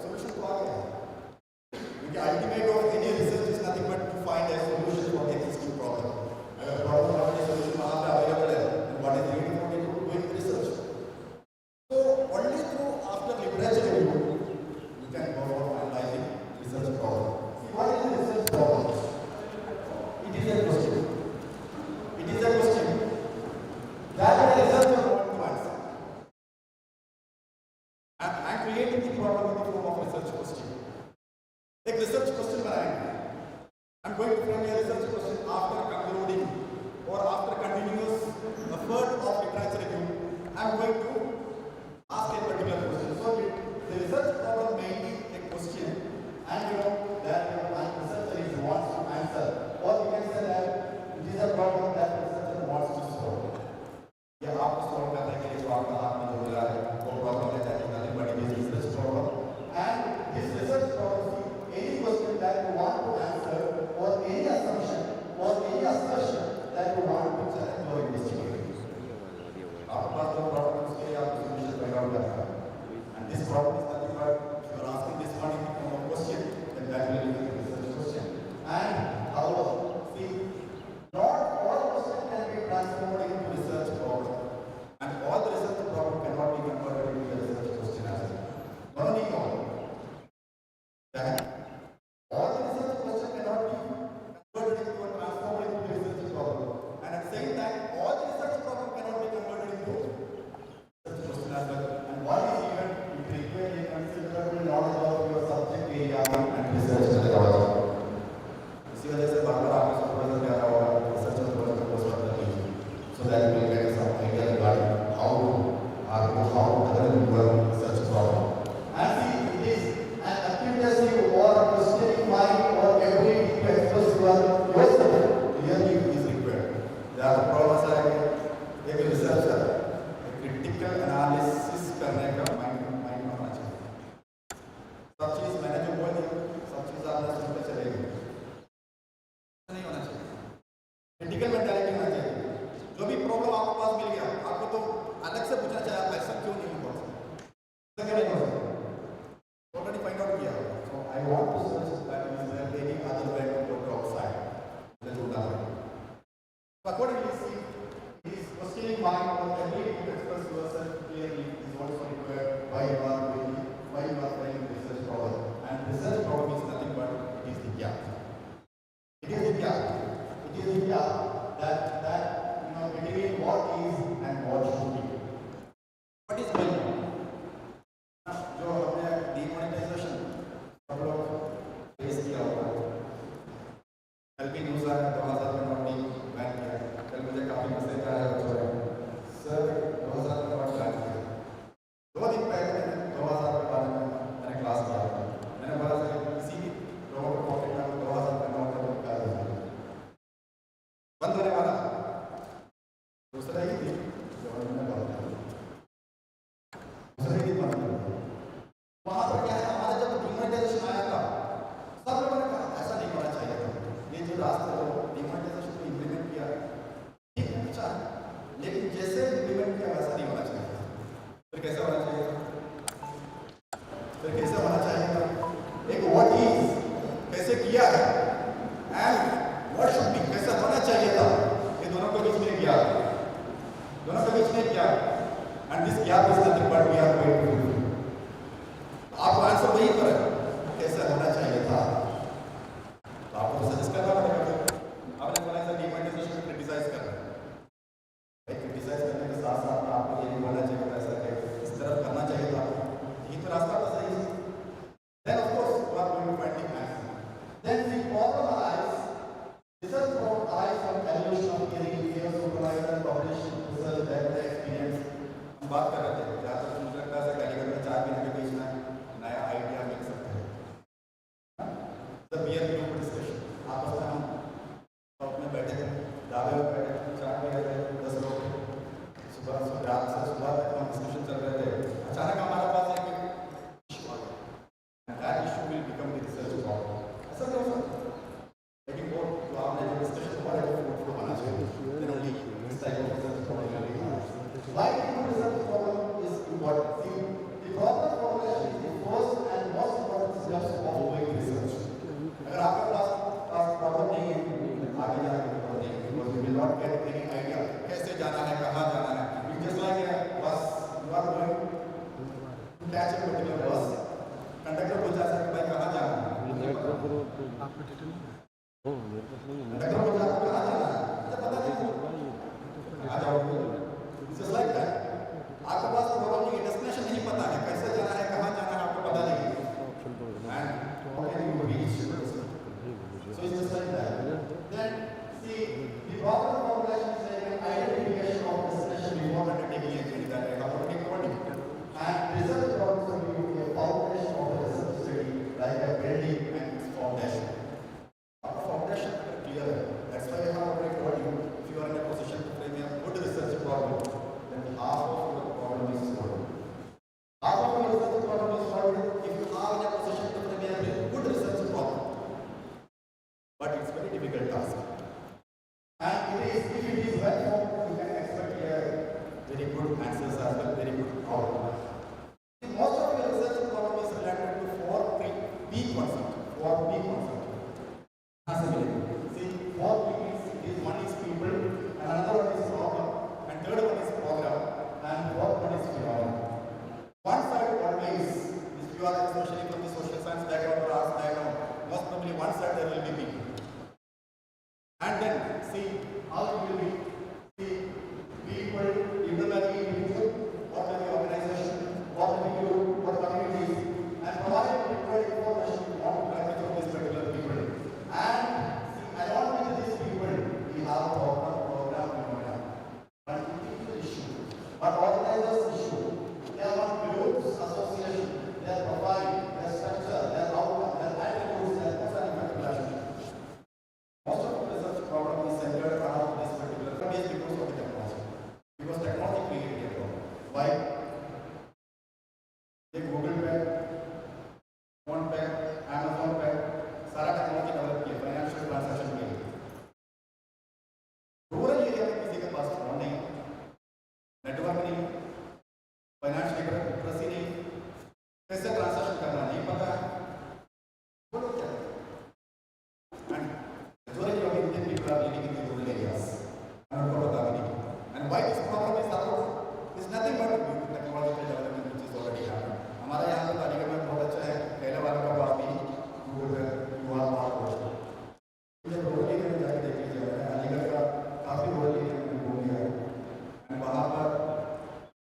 creating the problem in the form of research question. एक research question बनाएंगे. I'm going to frame a research question after concluding or after continuous effort of literature review. I'm going to ask a particular question. So the research problem may be a question, and that researcher is wants to answer, or you can say that it is a problem that researcher wants to solve. या आपको solve करने के लिए जो आपका हाथ में जो मिला है वो problem है that is nothing but it is research problem, and this research problem any question that you want to answer or any assumption or any assertion that you want to challenge or investigate. आपके पास जो problem है उसके लिए आप solution find out करना है, and this problem is nothing but you are asking this one in the form of question, then that will be a research question. And however, see, not all questions can be transformed into research problem, and all the research problem cannot be converted into a research question as well. Not only all. That all the research question cannot be converted into or transformed into a research problem, and at the same time, all the research problem cannot be converted into research question as well. And what is even it requires a considerable knowledge of your subject area and research methodology. इसी वजह से बार-बार आपको supervisor कह रहा होगा research supervisor को पढ़ना कीजिए, so that you will get some idea regarding how to work research problem. And see, it is an accuracy or questioning mind or ability to express yourself really is required. There are problems like एक researcher critical analysis करने का mind होना चाहिए. सब चीज मैंने जो बोल दी सब चीज आपने सुनते चलेगी, नहीं होना चाहिए. क्रिटिकल मेंटालिटी होना चाहिए. जो भी प्रॉब्लम आपके पास मिल गया आपको तो अलग से पूछना चाहिए आप ऐसा क्यों नहीं हो सकता, क्या नहीं हो सकता, already find out किया. So I want to suggest that is there any other way to go to outside. Let's do that. So accordingly, see, this questioning mind or ability to express yourself clearly is also required why you are playing research problem. And research problem is nothing but it is the gap. It is the gap. It is the gap that between what is and what should be. What is going on? जो हमने demonetization सब लोग face किया होगा. कल भी news आया 2000 में नोट बैन किया. कल मुझे काफी मैसेज आया बच्चों से सर 2000 में नोट बैन किया. 2 दिन पहले 2000 के बारे में मैंने क्लास किया. मैंने बोला सर किसी भी लोगों को पॉकेट में 2000 का नोट निकाल दीजिए, बंद होने वाला. दूसरा ही दिन जो मैंने बोला दूसरे दिन बंद हो. वहाँ पर क्या है, हमारे जब डिमोनेटाइजेशन आया था सब लोगों ने कहा ऐसा नहीं होना चाहिए था. ये जो रास्ता जो डिमोनेटाइजेशन को इम्प्लीमेंट किया ठीक है अच्छा, लेकिन जैसे इम्प्लीमेंट किया वैसा नहीं होना चाहिए था. फिर कैसे होना चाहिए था? एक व्हाट इज कैसे किया है एंड व्हाट शुड बी कैसे होना चाहिए था, ये दोनों के बीच में gap and this gap is nothing but we are going to. आपको आंसर वही पर है कैसे होना चाहिए था, तो आपको सजेस्ट करना पड़ेगा. आपने बोला सर डिमोनेटाइजेशन को क्रिटिसाइज कर रहे हैं, भाई क्रिटिसाइज करने के साथ साथ आपको ये भी बोलना चाहिए ऐसा कि इस तरफ करना चाहिए था, यही तो रास्ता तो सही है. Then of course you are going to find the answer. Then the problem arises, research problem arises from evaluation of theory, peer supervisor, published research, depth, experience. हम बात कर रहे थे क्या तो मुझे लगता है अलीगढ़ में 4 महीने के बीच में नया आइडिया मिल सकते हैं. The peer group discussion आपस में हम टॉप में बैठे थे, दावे में बैठे थे, 4 महीने थे 10 लोग सुबह रात से सुबह तक हम डिस्कशन चल रहे थे. अचानक हमारे पास एक that issue will become the research problem. ऐसा नहीं हो सकता. लेकिन वो जो आपने जो डिस्कशन हमारे को फ्रूटफुल होना चाहिए. Then only this type of research problem will be hard. Why research problem is important? See, the problem formulation is the first and most important steps of doing research. अगर आपके पास problem नहीं है, आगे जाने की problem नहीं है, because you will not get any idea कैसे जाना है, कहाँ जाना है. It's just like a bus. You are going to catch a particular bus. Conductor पूछ रहा है कि भाई कहाँ जाना है, कंडक्टर पूछ रहा है कहाँ जाना है, मुझे पता नहीं कहाँ जाओगे. Just like that. आपके पास प्रॉब्लम नहीं है, डेस्टिनेशन नहीं ये गूगल पे, फोन पे, अमेज़न पे सारा टेक्नोलॉजी डेवलप किया फाइनेंशियल ट्रांजैक्शन के लिए। रूरल एरिया में किसी के पास फोन नहीं, नेटवर्क नहीं, फाइनेंशियल लिटरेसी नहीं, कैसे ट्रांजैक्शन करना नहीं पता है, वो लोग क्या करें? And majority of Indian people are living in the rural areas. And उनको पता भी नहीं। And why this problem is arose? It's nothing but due to technological development which is already happened. हमारा यहाँ पे अलीगढ़ में बहुत अच्छा है, पहले वालों का बात नहीं, गूगल पे युवा बात हो। जब रुरल एरिया में जाके देख लीजिए, अलीगढ़ का काफी रुरल एरिया में घूम गया है। एंड वहाँ पर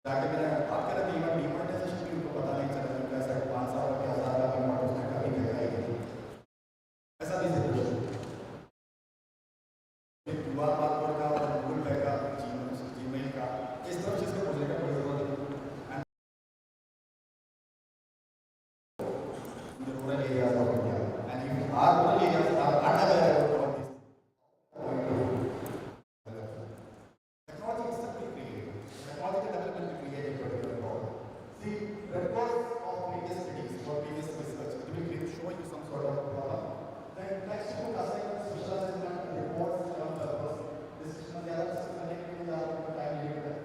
जाके मैंने बात करा कि इवन डिमोनेटाइजेशन भी उनको पता नहीं चला कि कैसे 5 साल के 1000 का डिमोनेट उसने कभी देखा ही नहीं। ऐसा भी सिचुएशन युवा पासवर्ड का और गूगल पे का जीमेल का इस तरह चीज को खोजने का कोई जरूरत नहीं। And the rural areas of India and if are rural areas are unaware about this technology is something created, technological development created a particular problem. See, records of previous studies or previous research will show you some sort of problem. Then textbook assignments, social assignment, reports, and purpose. This is the other connected with our time limit.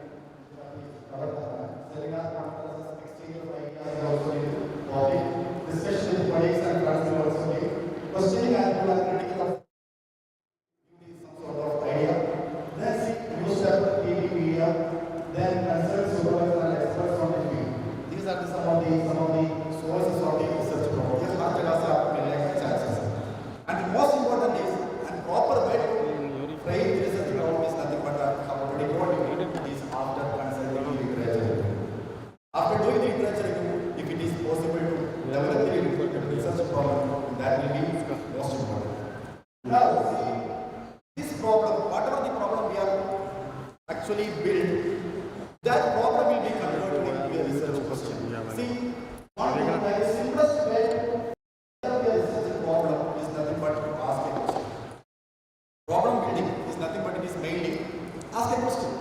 Seminar conferences, exchange of ideas is also a topic. Discussion with colleagues and friends will also be. Questioning and critical of some sort of idea. Then see newspaper, TV, media. Then consult supervisors and experts on the field. These are some of the sources of the research program. ये हर जगह से आपको मिलने का chances है. And the most important is, and proper way to frame the research problem is nothing but already told you is after consulting the literature. After doing the literature review, if it is possible to develop the research problem, that will be most important. Now, see, this problem, whatever the problem we are actually built, that problem will be converted into a research question. See, one of the simplest way problem building is nothing but it is mainly ask a question.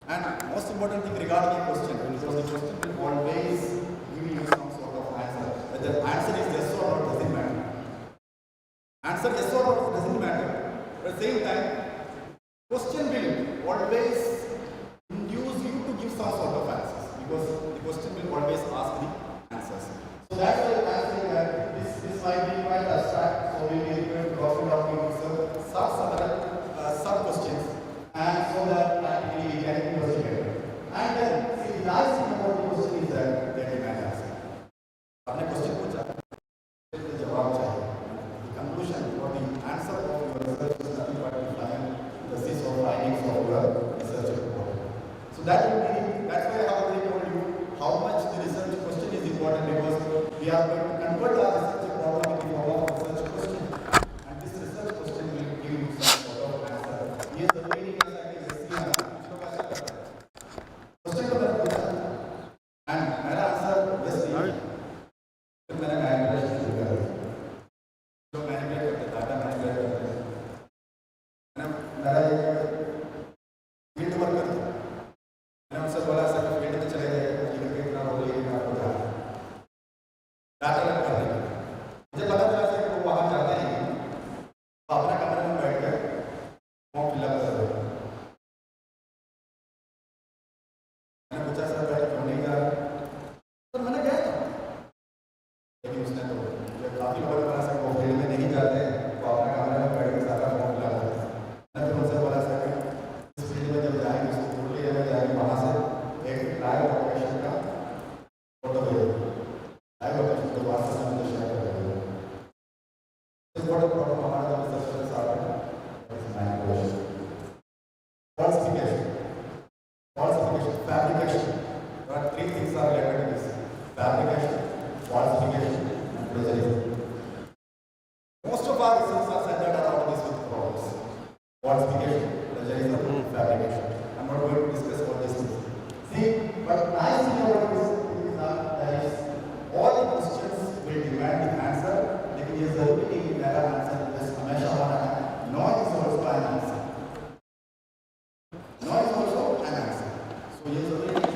And most important thing regarding a question, because the question will always give you some sort of answer. Whether the answer is yes or no doesn't matter. Answer yes or no doesn't matter. But at the same time, question will always induce you to give some sort of answers, because the question will always ask the answers. So that's why I'm saying that this might be quite abstract, so we will be able to drop it down into some questions, and so that practically we can investigate. And then, see, the last thing about the question is that they demand answer. आपने question पूछा, फिर जवाब चाहिए. The conclusion or the answer of your research is nothing but to find the thesis or findings of your research report. So that's why I have already told you how much the research question is important, because we are going to convert our research problem in the form of research question. And this research question will give you some sort of answer. Yes, the way it is like a question to the and मेरा answer yes नहीं है. फिर मैंने manipulation शुरू कर दिया. जो manipulate करते डाटा मैनिपुलेट करते हैं. मेरा फील्ड वर्क करता है. मैंने उनसे बोला सर फील्ड में चले जाइए, फील्ड में इतना रोल लेके आपको जाना है. डाटा लग करने का. मुझे पता चला सर कि वो वहाँ जाते हैं, तो अपना कमरे में बैठ कर फॉर्म फिलअप कर रहे हैं. मैंने पूछा सर मैं क्यों नहीं जा रहा? तो मैंने गया था, लेकिन उसने तो मुझे काफ़ी लोगों ने बोला सर वो फील्ड में नहीं जाते, तो अपना कमरे में बैठ कर सारा फॉर्म फिलअप करते हैं. मैंने फिर उनसे बोला सर इस फील्ड में जब जाएंगे, उसको रूरल एरिया में जाएंगे, वहाँ से एक लाइव लोकेशन का फोटो भेजो. लाइव लोकेशन तो वहाँ से मुझे शेयर कर देंगे. इस बड़ा प्रॉब्लम हमारा जब रिसर्च के साथ है, इस manipulation, falsification, fabrication. There are three things are related to this: fabrication, falsification, and plagiarism. Most of our research are centered around these two problems: falsification, plagiarism, fabrication. I'm not going to discuss all these things. See, but nice thing about this is that is all the questions will demand the answer. लेकिन ये जरूरी नहीं कि मेरा answer बस हमेशा होना है. No is also an answer. No is also an answer. So ये जरूरी नहीं कि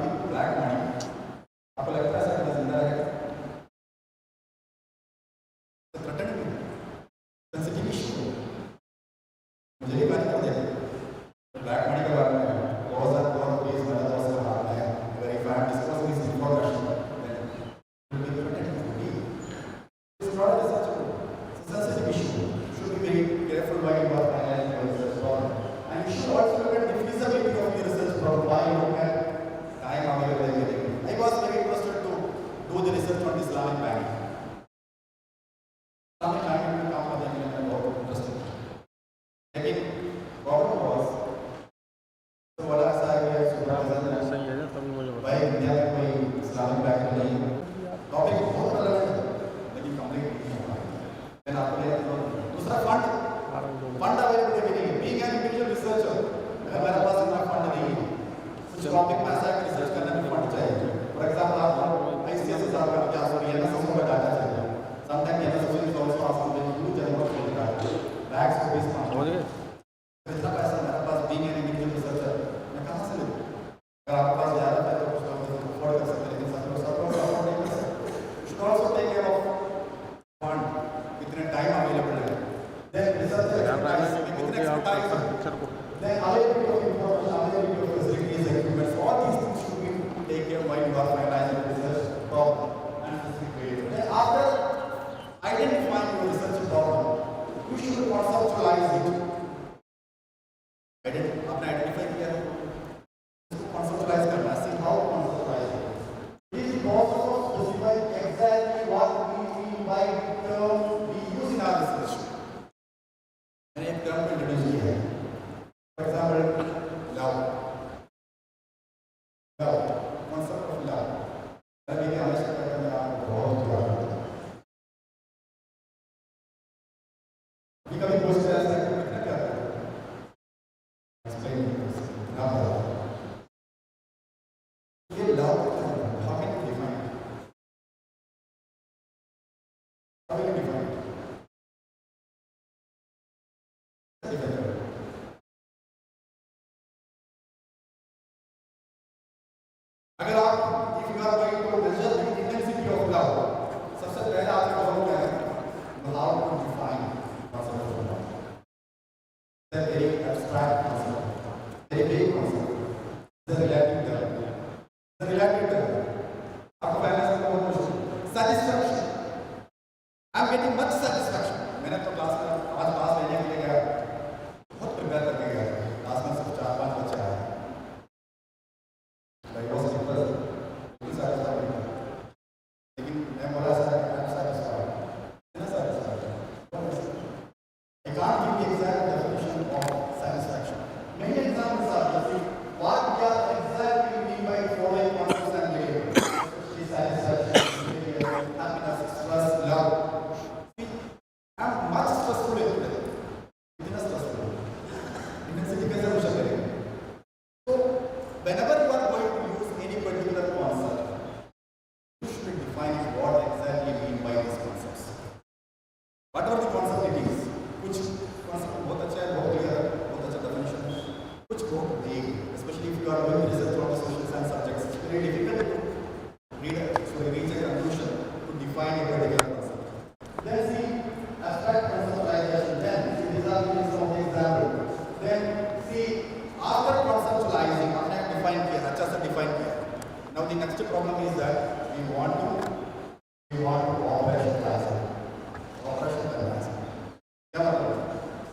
लीडिंग टू ब्लैक मनी, आपको लगता है सर जिंदा रहेगा? थ्रेटनिंग सेंसिटिव इशू मुझे ये बात कर देगा ब्लैक मनी के बारे में बहुत सारे केस मेरा दोस्त का हाल है, अगर if I am discussing this information then it will be threatening to me. It's not a sensitive issue. You should be very careful while you are analyzing your research problem. And you should also look at the feasibility of your research problem. Why you look at time available and everything. I was very interested to do the research on Islamic banking. Islamic banking will come with a बहुत interesting. लेकिन problem was तो बड़ा सा है भाई India में कोई Islamic bank नहीं है. टॉपिक बहुत अलग है लेकिन कंप्लीट नहीं हुआ. देन आपको दूसरा फंड अवेलेबिलिटी नहीं है. बीइंग एन इंडिविजुअल रिसर्चर अगर मेरे पास इतना फंड नहीं है कुछ टॉपिक में ऐसा रिसर्च करने में फंड चाहिए. फॉर एग्जांपल आप आईसीएस साहब का क्या सॉरी एनएसएस का डाटा चाहिए. Sometime NSS is also asking the huge amount of data backs to this fund. इतना पैसा मेरे पास बीइंग एन इंडिविजुअल रिसर्चर मैं कहां से लूं? अगर आपके पास ज्यादा है तो कुछ लोग अफोर्ड कर सकते हैं लेकिन सब लोग अफोर्ड नहीं कर सकते. You should also take care of fund कितने टाइम अवेलेबल है. देन रिसर्च कितने expertise then availability of information, availability of facilities, equipment, all these things should be taken care while you are finalizing the research problem and specific variable. Then after identifying your research problem, you should conceptualize it. आपने identify किया है इसको conceptualize करना. See how to conceptualize it. It is possible to specify exactly what we mean by the term we use in our research. मैंने एक term को introduce किया है. For example, love. Love. Concept of love. अभी मैं हमेशा कहता हूँ आप बहुत प्यार करते हैं. कभी पूछते हैं ऐसा कि कितना प्यार करते हैं? Explain it. Love. ये love how can you define it? How can you define it? अगर आप if you are going to measure the intensity of love, सबसे पहले आपका जवाब क्या है? How to define concept of love? It's a very abstract concept, very big concept. It's a relative term. It's a relative term. आपको पहले से बहुत satisfaction. I'm getting much satisfaction. मैंने तो क्लास में आज क्लास लेने के लिए गया, बहुत प्रिपेयर करके गया. क्लास में सिर्फ 4-5 बच्चे आए. लेकिन मैं बोला sir I'm satisfied. I'm satisfied. I can't give the exact definition of satisfaction. Many examples are listed. What we are exactly mean by the following concepts and variables, especially satisfaction, happiness, stress, love. See, I'm much stressful today. Itna stressful. Intensity कैसे measure करेंगे? So, whenever you are going to use any particular concept, you should define what exactly mean by these concepts. Whatever the concept it is, कुछ concept बहुत अच्छा है, बहुत clear है, बहुत अच्छा definition है, कुछ बहुत vague, especially if you are doing research on social science subjects, it's very difficult to reach a conclusion to define a particular concept. Then see abstract conceptualization. Then these are some of the examples. Then see after conceptualizing, आपने define किया, अच्छा से define किया. Now the next problem is that we want to operationalize it. Operationalize it. क्या मतलब?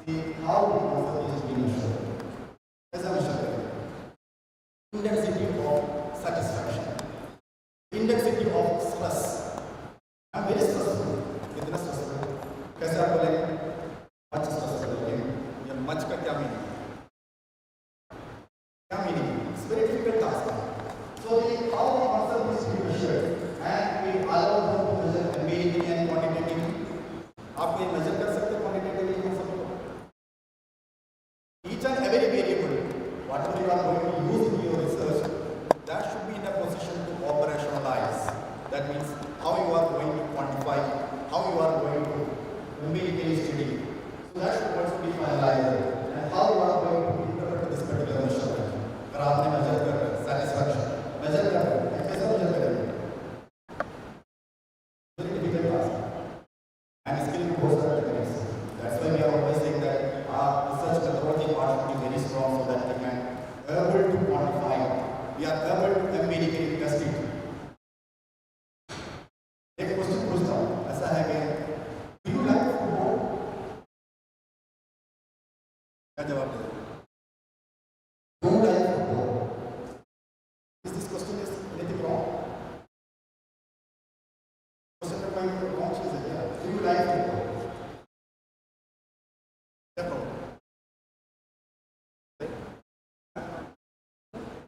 See how the concept is being measured. कैसे measure करेंगे? Intensity of satisfaction. Intensity of stress. I'm very stressful. कितना stressful? कैसे आप बोलेंगे? Much stressful. ये much का क्या meaning? क्या meaning? It's very difficult task. So how the concept is to be measured and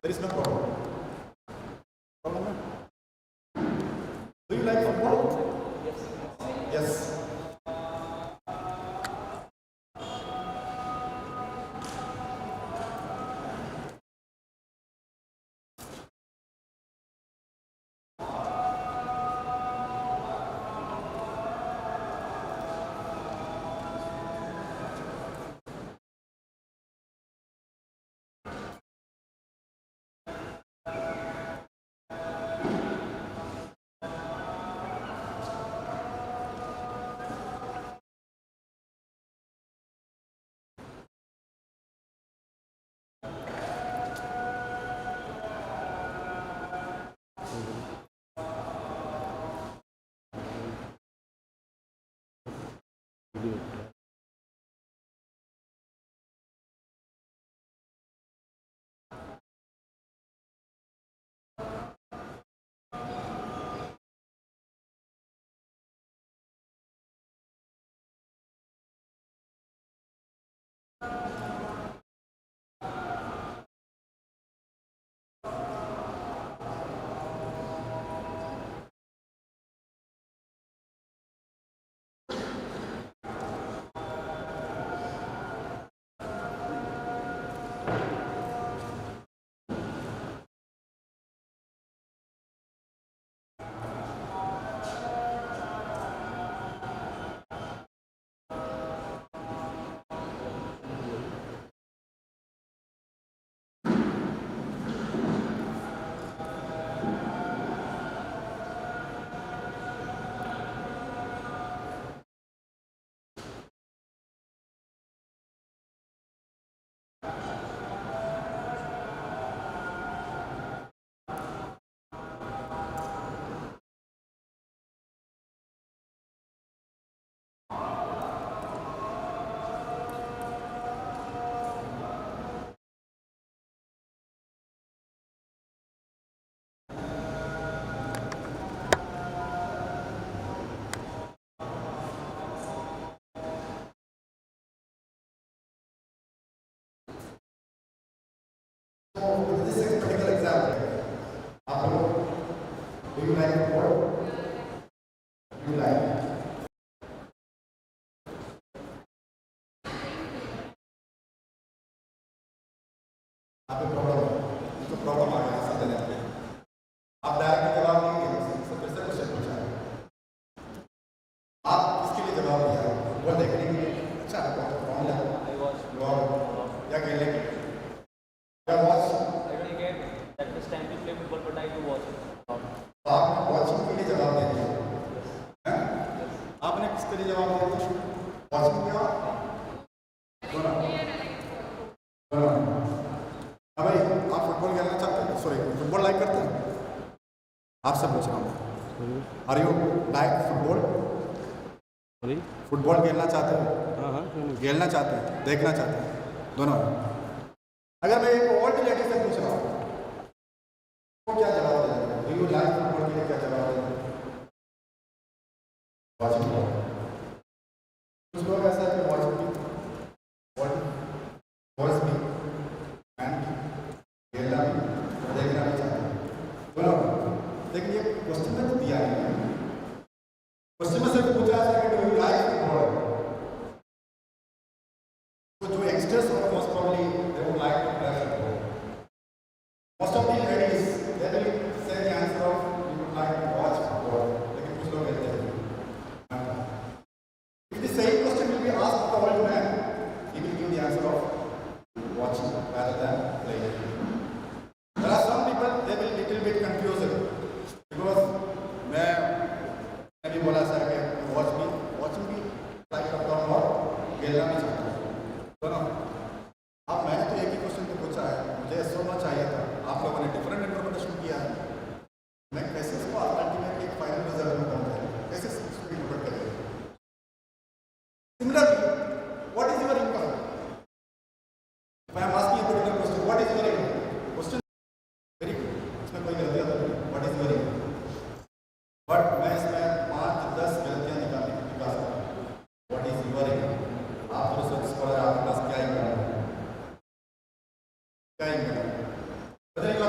There is no problem. Problem? Do you like football? Yes. So this is a particular example. Do you like football? Do you like? आपको problem आ गया समझ लेते हैं आप direct जवाब नहीं दिए फिर से क्वेश्चन पूछा आप किसके लिए जवाब दिया वो देखने के लिए अच्छा कौन है या खेलने के लिए क्या watch I don't get that this time to play football, but I do watch it. आपने वॉचिंग के लिए जवाब दे दिया हैं आपने किसके लिए जवाब दिया था वॉचिंग क्या भाई आप फुटबॉल खेलना चाहते हैं सॉरी फुटबॉल लाइक करते हैं आपसे पूछ रहा हूँ are you like football football खेलना चाहते हो खेलना चाहते हैं देखना चाहते हैं दोनों अगर मैं एक ओल्ड लेडी से पूछ रहा हूँ तो क्या जवाब देंगे डू यू लाइक फुटबॉल के लिए क्या जवाब देंगे वॉचिंग कुछ लोग ऐसा है कि वॉचिंग वॉइस भी एंड खेलना भी देखना भी चाहते हैं बोलो लेकिन ये क्वेश्चन में तो दिया नहीं है क्वेश्चन में सिर्फ पूछा है कि डू यू लाइक फुटबॉल तो जो यंगस्टर्स और most probably they would like to play football most of the ladies they will say the answer of you would like to watch football लेकिन कुछ लोग कहते हैं if the same question will be asked to old man he will give the answer of watching rather than playing. There are some people they will little bit confused because मैं भी बोला sir कि watching भी like करता हूँ और खेलना भी चाहता हूँ दोनों अब मैंने तो एक ही क्वेश्चन तो पूछा है मुझे सुनना चाहिए था आप लोगों ने डिफरेंट इंटरप्रिटेशन किया है मैं कैसे इसको अल्टीमेटली एक फाइनल रिजल्ट में पहुँचा कैसे इसको इंटरप्रेट करें similarly what is your income If I am asking a particular question, what is your income? Question very good. इसमें कोई गलतियाँ तो नहीं. What is your income? But मैं इसमें 5-10 गलतियाँ निकाल सकता हूँ. What is your income? आप तो रिसर्च स्कॉलर आपके पास क्या income है? क्या income है? बताइए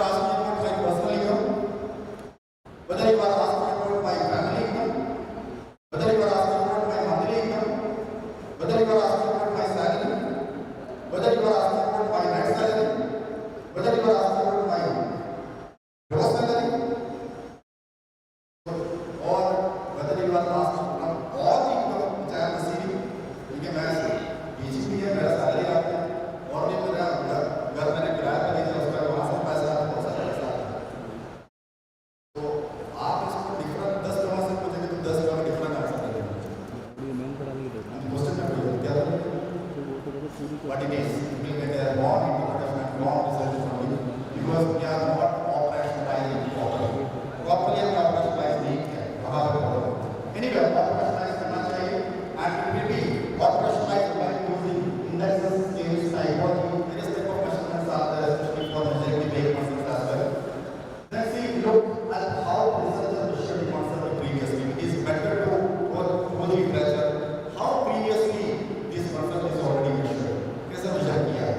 look at how researchers should be concept previously, it is better to go through the literature. How previously this concept is already measured? कैसे measure किया है?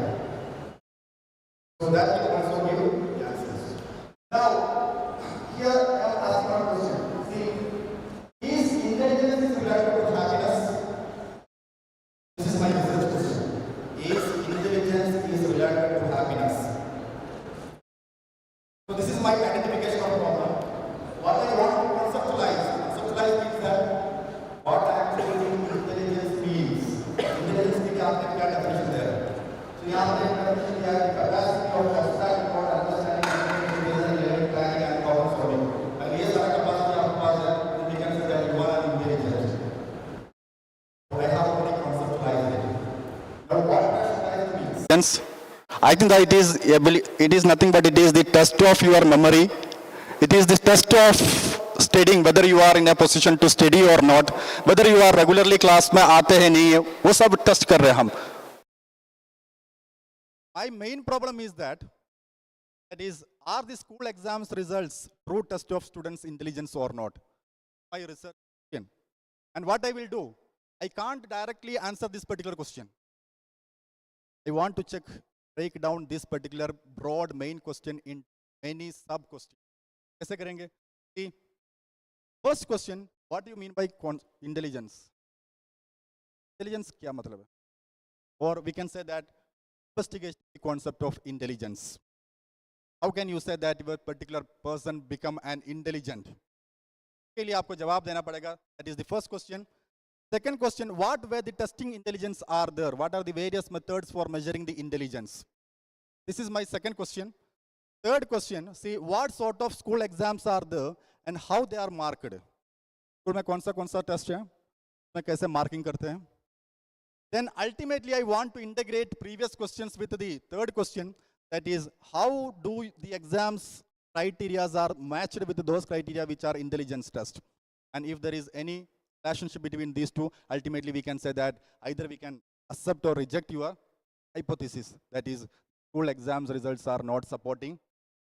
So that will also give the answers. Now, here I am asking one question. See, is intelligence related to happiness? This is my research question. Is intelligence related to happiness? So this is my identification of problem. What I want to conceptualize means that what actually intelligence means. Intelligence की आपने क्या definition दिया है? So यहाँ पे definition दिया है capacity of abstract thought, understanding, comprehension, planning and problem solving. अगर ये सारा capacity आपके पास है, then we can say that you are intelligent. So I have already conceptualized it. Now what conceptualize means? I think that it is nothing but it is the test of your memory. It is the test of studying, whether you are in a position to study or not, whether you are regularly class में आते हैं नहीं है, वो सब test कर रहे हैं हम. My main problem is that is, are the school exams results true test of students' intelligence or not? My research question. And what I will do, I can't directly answer this particular question. I want to break down this particular broad main question in many sub questions. कैसे करेंगे? See, first question, what do you mean by intelligence? Intelligence क्या मतलब है? Or we can say that investigation the concept of intelligence. How can you say that if a particular person become an intelligent? के लिए आपको जवाब देना पड़ेगा. That is the first question. Second question, what were the testing intelligence are there? What are the various methods for measuring the intelligence? This is my second question. Third question, see what sort of school exams are there and how they are marked. School में कौन सा test है, मैं कैसे marking करते हैं. Then ultimately I want to integrate previous questions with the third question, that is how do the exams criteria are matched with those criteria which are intelligence test. And if there is any relationship between these two, ultimately we can say that either we can accept or reject your hypothesis, that is school exams results are not supporting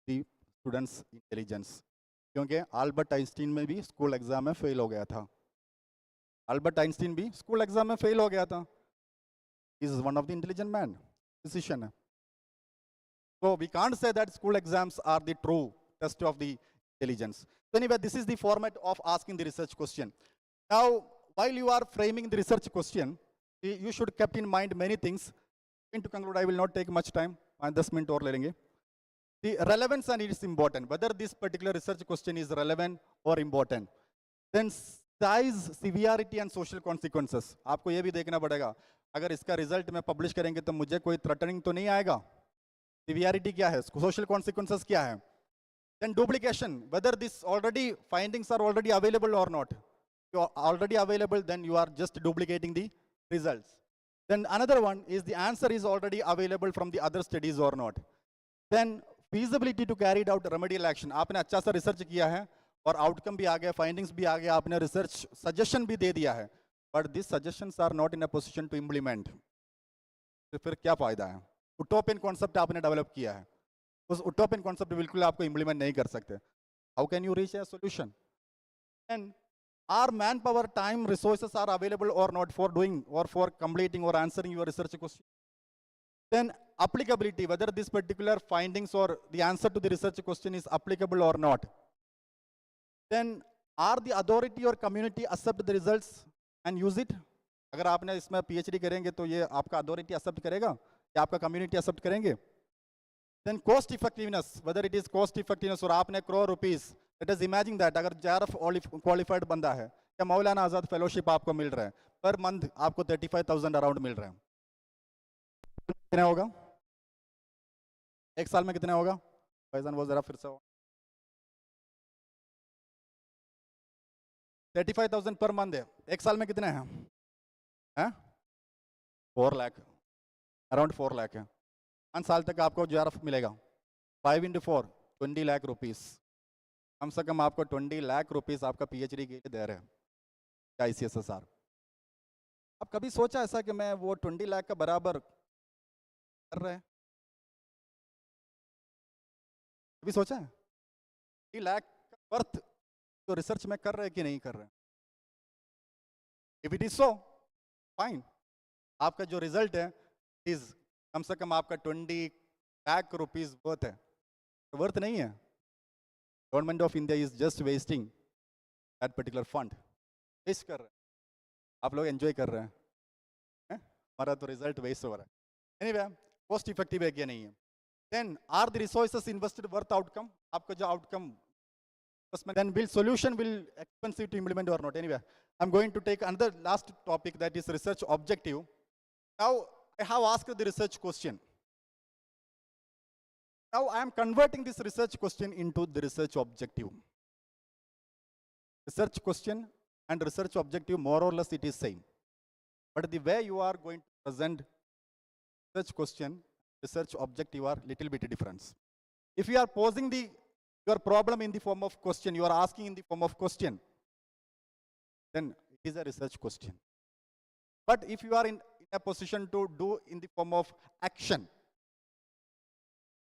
the students intelligence. क्योंकि Albert Einstein में भी school exam में fail हो गया था. Albert Einstein भी school exam में fail हो गया था. He is one of the intelligent man, physician. So we can't say that school exams are the true test of the intelligence. So anyway, this is the format of asking the research question. Now, while you are framing the research question, you should keep in mind many things. To conclude, I will not take much time. 10 minutes और ले लेंगे. The relevance and it is important. Whether this particular research question is relevant or important. Then size, severity and social consequences. आपको ये भी देखना पड़ेगा. अगर इसका रिजल्ट में पब्लिश करेंगे तो मुझे कोई थ्रेटनिंग तो नहीं आएगा. Severity क्या है? Social consequences क्या है? Then duplication. Whether this already findings are already available or not. If you are already available, then you are just duplicating the results. Then another one is the answer is already available from the other studies or not. Then feasibility to carry out remedial action. आपने अच्छा सा research किया है और outcome भी आ गया, findings भी आ गया, आपने रिसर्च सजेशन भी दे दिया है, but this suggestions are not in a position to implement. तो फिर क्या फायदा है? उटोपियन कॉन्सेप्ट आपने डेवलप किया है, उस उटोपियन कॉन्सेप्ट बिल्कुल आपको इम्प्लीमेंट नहीं कर सकते. How can you reach a solution? And our manpower, time, resources are available or not for doing or for completing or answering your research question. Then applicability, whether this particular findings or the answer to the research question is applicable or not. Then are the authority or community accept the results and use it? अगर आपने इसमें PhD करेंगे तो ये आपका authority accept करेगा या आपका कम्युनिटी एक्सेप्ट करेंगे? Then cost effectiveness, whether it is cost effectiveness और आपने crore rupees, let us imagine that अगर JRF qualified बंदा है या मौलाना आज़ाद फेलोशिप आपको मिल रहा है, पर मंथ आपको 35,000 अराउंड मिल रहा है, कितना होगा? एक साल में कितना होगा? भाईजान वो जरा फिर से 35,000 पर मंथ है, एक साल में कितना है? 4 लाख, अराउंड 4 लाख है. 5 साल तक आपको JRF मिलेगा. 5 into 4, 20 लाख रुपीस. कम से कम आपको 20 लाख रुपीस आपका PhD के लिए दे रहे हैं ICSSR. अब कभी सोचा ऐसा कि मैं वो 20 लाख का बराबर कर रहे हैं? कभी सोचा है? लाख का वर्थ तो रिसर्च में कर रहे हैं कि नहीं कर रहे हैं? If it is so fine, आपका जो रिजल्ट है इज कम से कम आपका 20 लाख रुपीज वर्थ है, वर्थ नहीं है। Government of India is just wasting that particular fund, waste कर रहे हैं, आप लोग एंजॉय कर रहे हैं, हमारा तो रिजल्ट वेस्ट हो रहा है। एनीवे, कॉस्ट इफेक्टिव है क्या नहीं है? Then are the resources invested worth outcome, आपका जो outcome then will solution will expensive to implement or not? Anyway, I'm going to take another last topic, that is research objective. Now I have asked the research question. Now I am converting this research question into the research objective. Research question and research objective more or less it is same, but the way you are going to present research question, research objective are little bit different. If you are posing your problem in the form of question, you are asking in the form of question, then it is a research question. But if you are in a position to do in the form of action,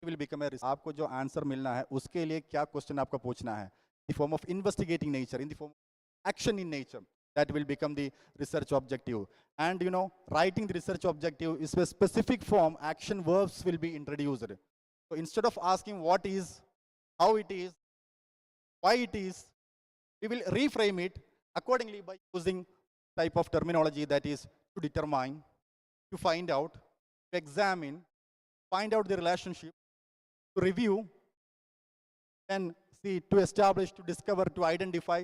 it will become a research. आपको जो answer मिलना है उसके लिए क्या question आपको पूछना है, in the form of investigating nature, in the form of action in nature, that will become the research objective. And you know, writing the research objective is a specific form, action verbs will be introduced. So instead of asking what is, how it is, why it is, we will reframe it accordingly by using type of terminology, that is to determine, to find out, to examine, find out the relationship, to review, and see, to establish, to discover, to identify.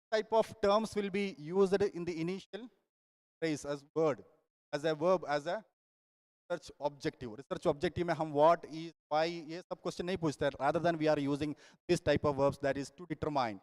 Type of terms will be used in the initial phrase as word, as a verb, as a research objective. Research objective में हम what is, why, ये सब question नहीं पूछते हैं. Rather than we are using this type of verbs, that is to determine,